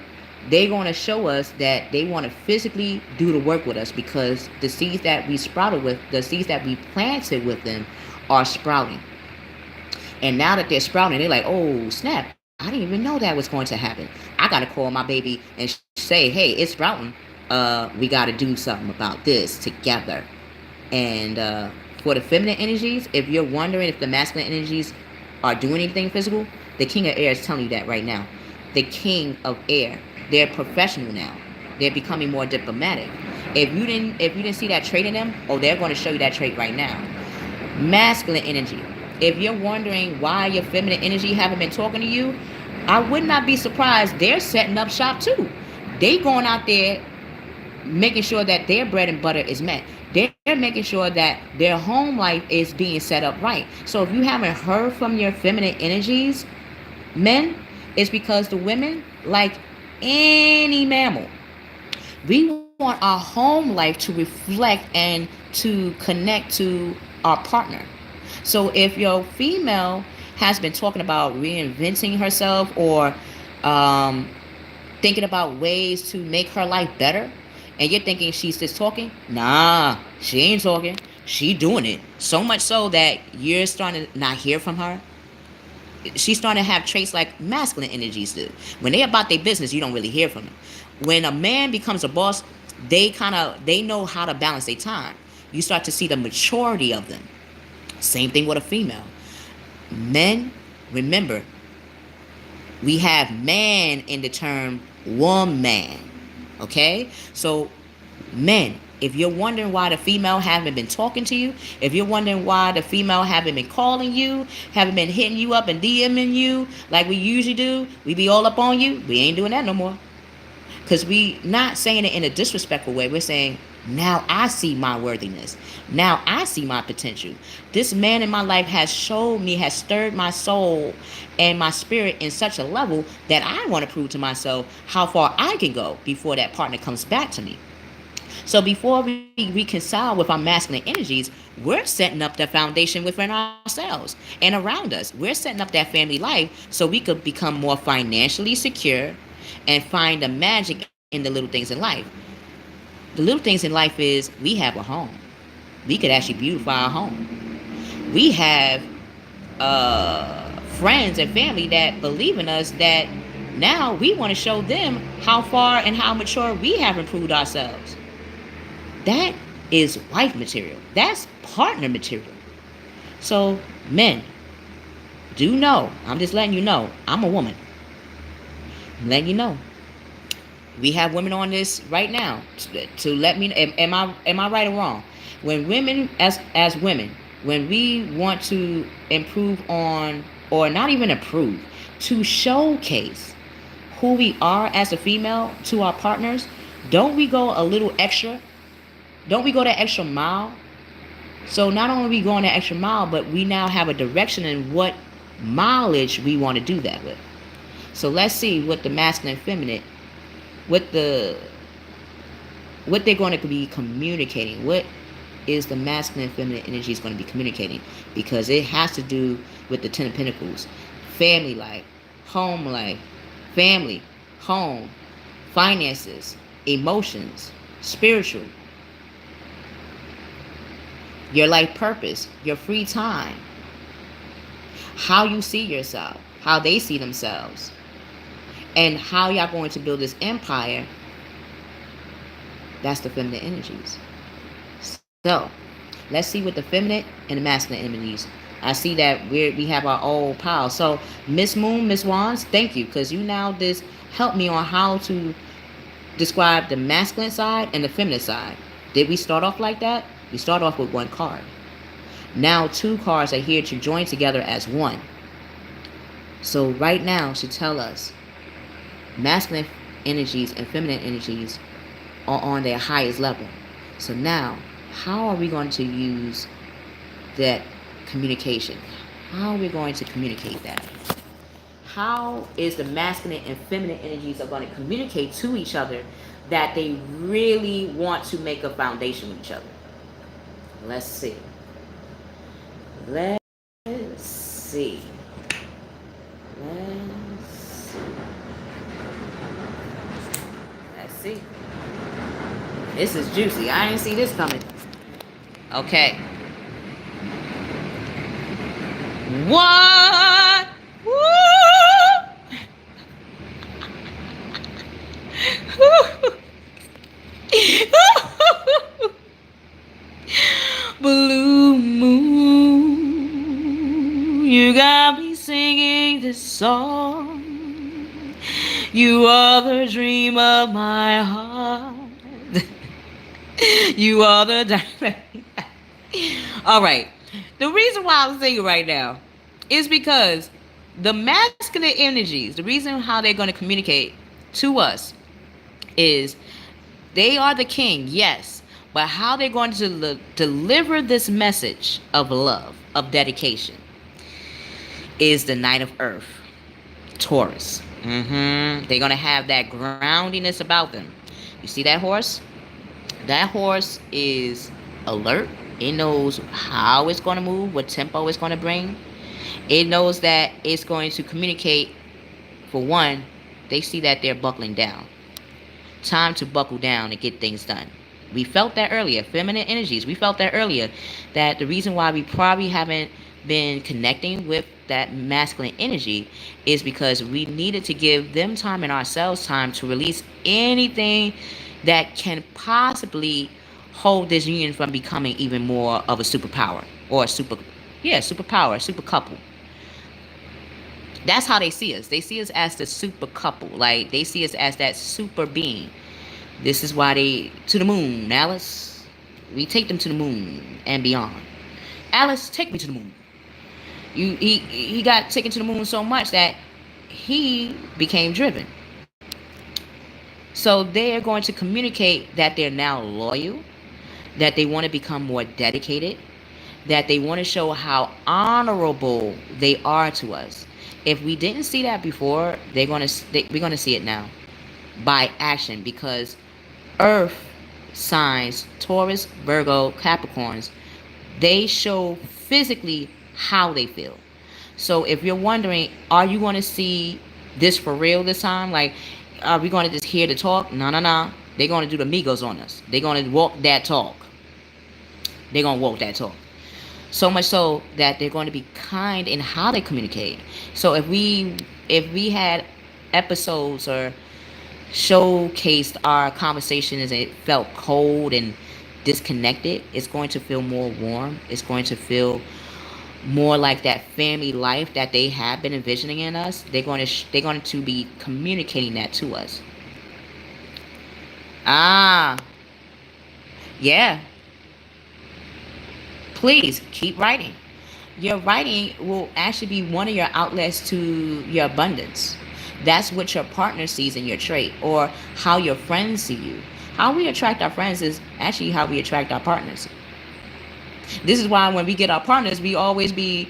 they're going to show us that they want to physically do the work with us, because the seeds that we sprouted with, the seeds that we planted with them, are sprouting. And now that they're sprouting, they're like, oh, snap. I didn't even know that was going to happen. I got to call my baby and say, hey, it's sprouting. We got to do something about this together. And for the feminine energies, if you're wondering if the masculine energies are doing anything physical, the king of air is telling you that right now. The king of air, they're professional now. They're becoming more diplomatic. If you didn't see that trait in them, oh, they're going to show you that trait right now. Masculine energy. If you're wondering why your feminine energy haven't been talking to you, I would not be surprised. They're setting up shop too. They going out there making sure that their bread and butter is met. They're making sure that their home life is being set up right. So if you haven't heard from your feminine energies, men, it's because the women, like any mammal, we want our home life to reflect and to connect to our partner. So if your female has been talking about reinventing herself, or um, thinking about ways to make her life better, and you're thinking she's just talking, nah, she ain't talking. She doing it. So much so that you're starting to not hear from her. She's starting to have traits like masculine energies do. When they about their business, you don't really hear from them. When a man becomes a boss, they know how to balance their time. You start to see the maturity of them. Same thing with a female. Men, remember, we have man in the term woman. Okay? So, men, if you're wondering why the female haven't been talking to you, if you're wondering why the female haven't been calling you, haven't been hitting you up and DMing you like we usually do, we be all up on you, we ain't doing that no more. Because we not saying it in a disrespectful way. We're saying, now I see my worthiness. Now I see my potential. This man in my life has showed me, has stirred my soul and my spirit in such a level that I want to prove to myself how far I can go before that partner comes back to me. So before we reconcile with our masculine energies, we're setting up the foundation within ourselves and around us. We're setting up that family life so we could become more financially secure and find the magic in the little things in life. The little things in life is we have a home. We could actually beautify our home. We have friends and family that believe in us, that now we want to show them how far and how mature we have improved ourselves. That is wife material. That's partner material. So, men, do know, I'm just letting you know, I'm a woman. I'm letting you know. We have women on this right now to let me, am I right or wrong? When women, as women, when we want to improve on, or not even improve, to showcase who we are as a female to our partners, don't we go a little extra? Don't we go that extra mile? So not only are we going that extra mile, but we now have a direction in what mileage we want to do that with. So let's see what the masculine and feminine, what they're going to be communicating. What is the masculine and feminine energy is going to be communicating? Because it has to do with the Ten of Pentacles. Family life, home life, family, home, finances, emotions, spiritual, your life purpose, your free time, how you see yourself, how they see themselves, and how y'all going to build this empire. That's the feminine energies. So let's see what the feminine and the masculine energies. I see that we have our old pal. So Miss Moon, Miss Wands, thank you, because you now just helped me on how to describe the masculine side and the feminine side. Did we start off like that? We start off with one card. Now 2 cards are here to join together as one. So right now should tell us masculine energies and feminine energies are on their highest level. So now, how are we going to use that communication? How are we going to communicate that? How is the masculine and feminine energies are going to communicate to each other that they really want to make a foundation with each other? Let's see. Let's see. Let's see. Let's see. This is juicy. I didn't see this coming. Okay. What? Woo! Blue moon, you got me singing this song. You are the dream of my heart. You are the diamond. All right. The reason why I'm singing right now is because the masculine energies, the reason how they're going to communicate to us is they are the king, yes, but how they're going to deliver this message of love, of dedication, is the Knight of Earth, Taurus. They're going to have that groundiness about them. You see that horse? That horse is alert. It knows how it's going to move, what tempo it's going to bring. It knows that it's going to communicate. For one, they see that they're buckling down. Time to buckle down and get things done. We felt that earlier. Feminine energies, we felt that earlier. That the reason why we probably haven't been connecting with that masculine energy is because we needed to give them time and ourselves time to release anything that can possibly hold this union from becoming even more of a superpower or a superpower, a super couple. That's how they see us. They see us as the super couple. Like, they see us as that super being. This is why they, to the moon, Alice. We take them to the moon and beyond. Alice, take me to the moon. He got taken to the moon so much that he became driven. So they're going to communicate that they're now loyal, that they want to become more dedicated, that they want to show how honorable they are to us. If we didn't see that before, we're going to see it now by action, because Earth signs, Taurus, Virgo, Capricorns, they show physically how they feel. So if you're wondering, are you going to see this for real this time? Like, are we going to just hear the talk? No. They're going to do the Migos on us. They're going to walk that talk. They're going to walk that talk. So much so that they're going to be kind in how they communicate. So if we had episodes or showcased our conversations and it felt cold and disconnected, it's going to feel more warm. It's going to feel more like that family life that they have been envisioning in us. They're going to be communicating that to us. Yeah. Please keep writing. Your writing will actually be one of your outlets to your abundance. That's what your partner sees in your trait, or how your friends see you. How we attract our friends is actually how we attract our partners. This is why when we get our partners, we always be,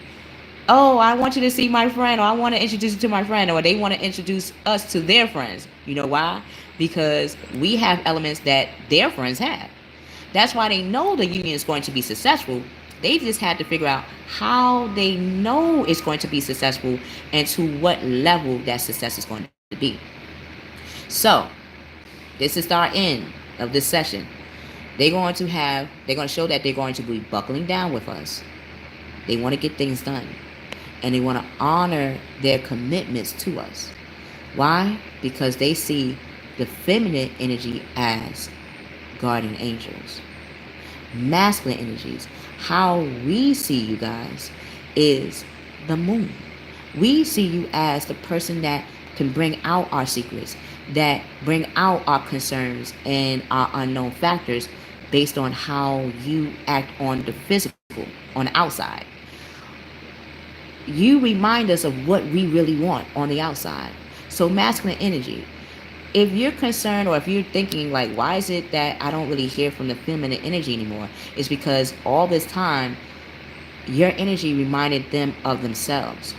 oh, I want you to see my friend, or I want to introduce you to my friend, or they want to introduce us to their friends. You know why? Because we have elements that their friends have. That's why they know the union is going to be successful. They just had to figure out how they know it's going to be successful and to what level that success is going to be. So, this is our end of this session. They're going to show that they're going to be buckling down with us. They want to get things done. And they want to honor their commitments to us. Why? Because they see the feminine energy as guardian angels. Masculine energies, how we see you guys, is the moon. We see you as the person that can bring out our secrets, that bring out our concerns and our unknown factors based on how you act on the physical, on the outside. You remind us of what we really want on the outside. So masculine energy, If you're concerned, or if you're thinking like, why is it that I don't really hear from the feminine energy anymore, it's because all this time your energy reminded them of themselves.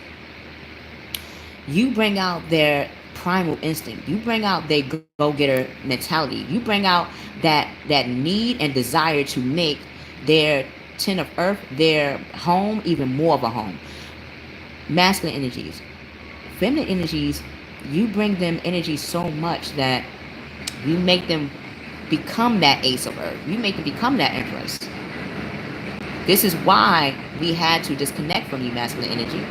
You bring out their primal instinct, you bring out their go-getter mentality, you bring out that need and desire to make their tin of earth, their home, even more of a home. Masculine energies, feminine energies, you bring them energy so much that you make them become that ace of earth, you make them become that empress. This is why we had to disconnect from you, masculine energy.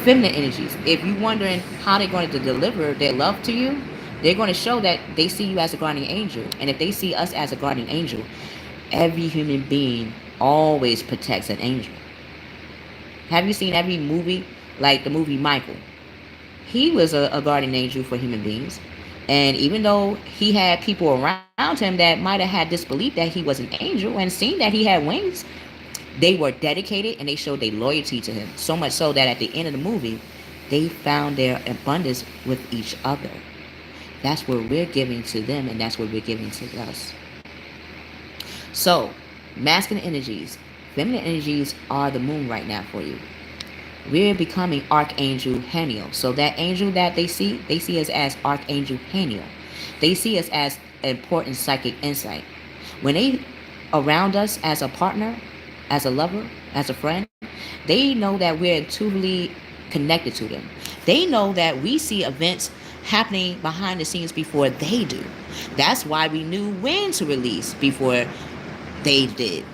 Feminine energies, if you're wondering how they're going to deliver their love to you, they're going to show that they see you as a guardian angel. And if they see us as a guardian angel, every human being always protects an angel. Have you seen every movie, like the movie Michael? He was a guardian angel for human beings. And even though he had people around him that might have had disbelief that he was an angel and seen that he had wings, they were dedicated and they showed their loyalty to him. So much so that at the end of the movie, they found their abundance with each other. That's what we're giving to them, and that's what we're giving to us. So, masculine energies, feminine energies are the moon right now for you. We're becoming Archangel Haniel. So that angel that they see us as Archangel Haniel. They see us as important psychic insight. When they around us as a partner, as a lover, as a friend, they know that we're intuitively connected to them. They know that we see events happening behind the scenes before they do. That's why we knew when to release before they did.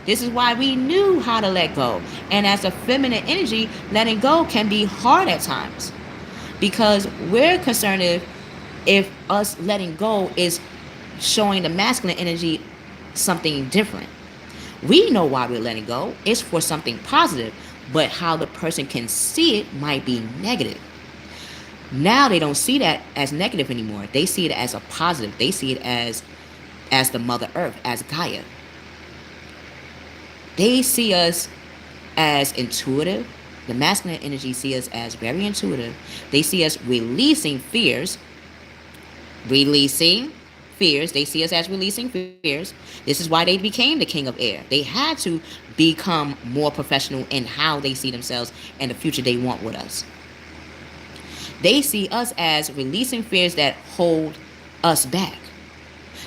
This is why we knew how to let go. And as a feminine energy, letting go can be hard at times, because we're concerned if us letting go is showing the masculine energy something different. We know why we're letting go. It's for something positive, but how the person can see it might be negative. Now they don't see that as negative anymore. They see it as a positive. They see it as the Mother Earth, as Gaia. They see us as intuitive. The masculine energy see us as very intuitive. They see us releasing fears. Releasing fears. They see us as releasing fears. This is why they became the king of air. They had to become more professional in how they see themselves and the future they want with us. They see us as releasing fears that hold us back.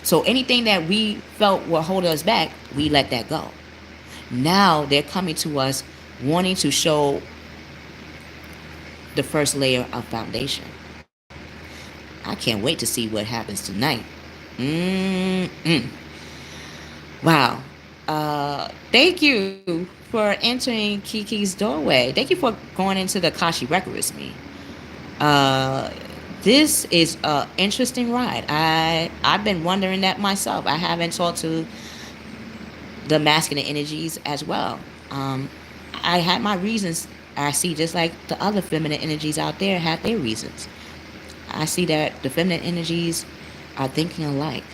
So anything that we felt were holding us back, we let that go. Now they're coming to us wanting to show the first layer of foundation. I can't wait to see what happens tonight. Wow. Thank you for entering Kiki's doorway. Thank you for going into the Akashi record with me. This is an interesting ride. I've been wondering that myself. I haven't talked to the masculine energies as well. I had my reasons. I see just like the other feminine energies out there have their reasons. I see that the feminine energies are thinking alike.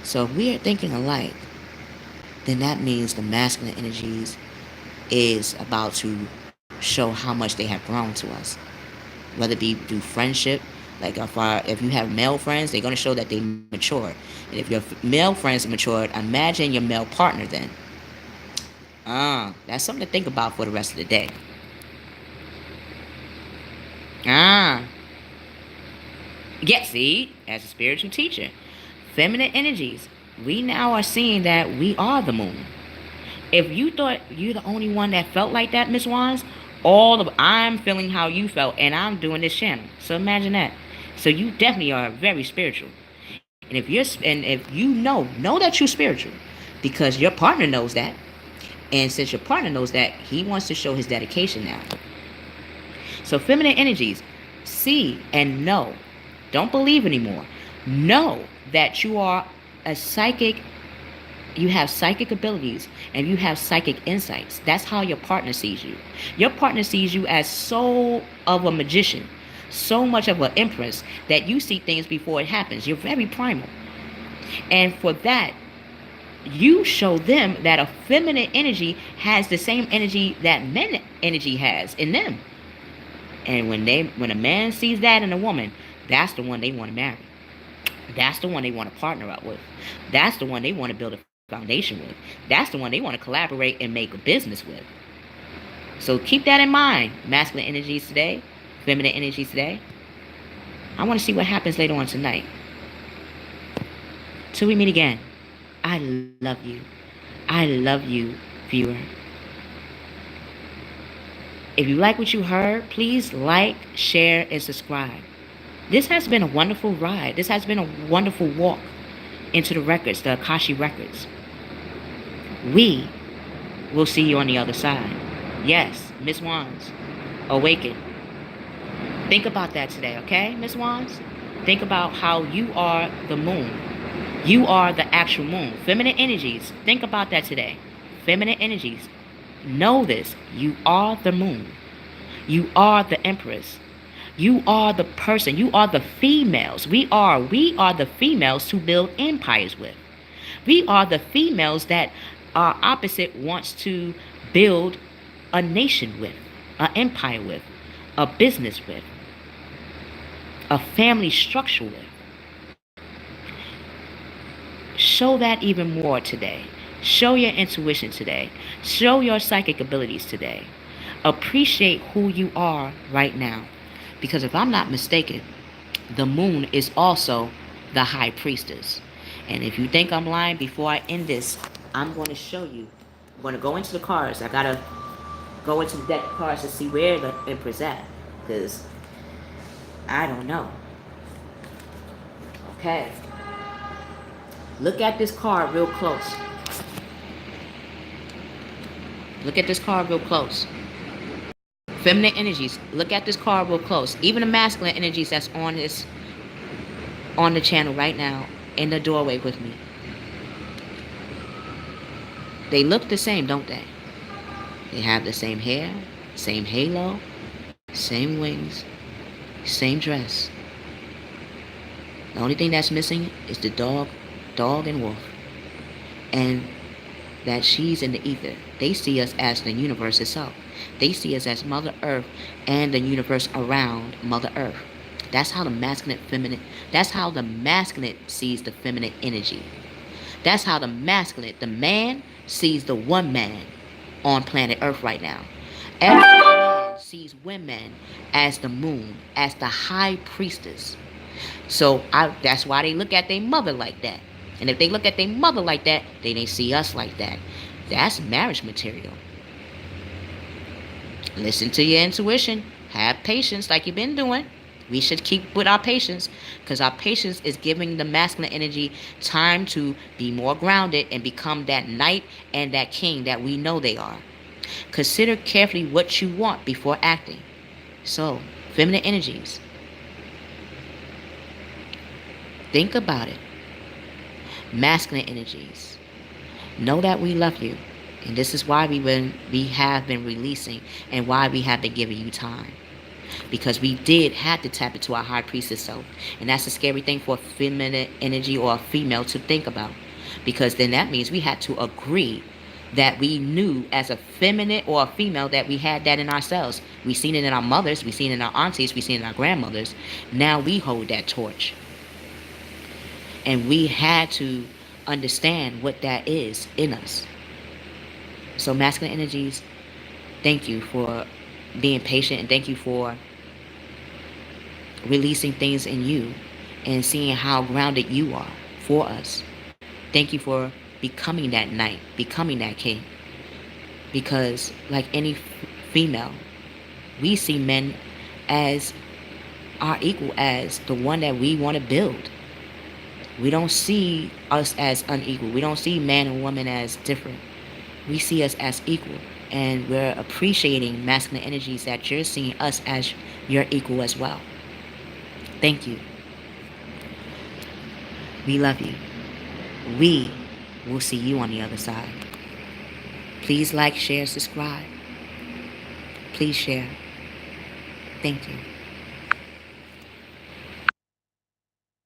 So if we are thinking alike, then that means the masculine energies is about to show how much they have grown to us. Whether it be through friendship, like if you have male friends, they're going to show that they matured. And if your male friends matured, imagine your male partner then. That's something to think about for the rest of the day. Yes, see, as a spiritual teacher, feminine energies, we now are seeing that we are the moon. If you thought you're the only one that felt like that, Miss Wands, I'm feeling how you felt, and I'm doing this channel. So imagine that. So you definitely are very spiritual. And if you know that you're spiritual, because your partner knows that. And since your partner knows that, he wants to show his dedication now. So feminine energies, see and know. Don't believe anymore. Know that you are a psychic. You have psychic abilities and you have psychic insights. That's how your partner sees you. Your partner sees you as so of a magician, so much of an empress that you see things before it happens. You're very primal. And for that, you show them that a feminine energy has the same energy that men energy has in them. And when a man sees that in a woman, that's the one they want to marry. That's the one they want to partner up with. That's the one they want to build a foundation with. That's the one they want to collaborate and make a business with. So keep that in mind, masculine energies today, feminine energies today. I want to see what happens later on tonight. Till we meet again, I love you. I love you, viewer. If you like what you heard, please like, share, and subscribe. This has been a wonderful ride. This has been a wonderful walk into the records, the Akashi records. We will see you on the other side. Yes, Miss Wands, awaken. Think about that today, okay, Miss Wands? Think about how you are the moon. You are the actual moon. Feminine energies, think about that today. Feminine energies, know this. You are the moon. You are the empress. You are the person. You are the females. We are the females to build empires with. We are the females that our opposite wants to build a nation with, an empire with, a business with, a family structure with. Show that even more today. Show your intuition today. Show your psychic abilities today. Appreciate who you are right now. Because if I'm not mistaken, the moon is also the high priestess. And if you think I'm lying, before I end this, I'm going to show you. I'm going to go into the cards. I got to go into the deck of cards to see where the empress at. Because I don't know. Okay. Look at this card real close. Look at this card real close. Feminine energies. Look at this card real close. Even the masculine energies that's on the channel right now in the doorway with me. They look the same, don't they? They have the same hair, same halo, same wings, same dress. The only thing that's missing is the dog and wolf. And that she's in the ether. They see us as the universe itself. They see us as Mother Earth and the universe around Mother Earth. That's how the masculine sees the feminine energy. That's how the man sees the one man on planet Earth right now. Every man sees women as the moon, as the high priestess. So that's why they look at their mother like that. And if they look at their mother like that, they see us like that. That's marriage material. Listen to your intuition. Have patience like you've been doing. We should keep with our patience, because our patience is giving the masculine energy time to be more grounded and become that knight and that king that we know they are. Consider carefully what you want before acting. So, feminine energies, think about it. Masculine energies, know that we love you. And this is why we have been releasing and why we have been giving you time. Because we did have to tap into our high priestess self. And that's a scary thing for a feminine energy or a female to think about. Because then that means we had to agree that we knew as a feminine or a female that we had that in ourselves. We seen it in our mothers, we seen it in our aunties, we seen it in our grandmothers. Now we hold that torch. And we had to understand what that is in us. So masculine energies, thank you for being patient, and thank you for releasing things in you and seeing how grounded you are for us. Thank you for becoming that knight, becoming that king. Because like any female, we see men as our equal, as the one that we want to build. We don't see us as unequal. We don't see man and woman as different. We see us as equal. And we're appreciating masculine energies that you're seeing us as your equal as well. Thank you. We love you. We will see you on the other side. Please like, share, subscribe. Please share. Thank you.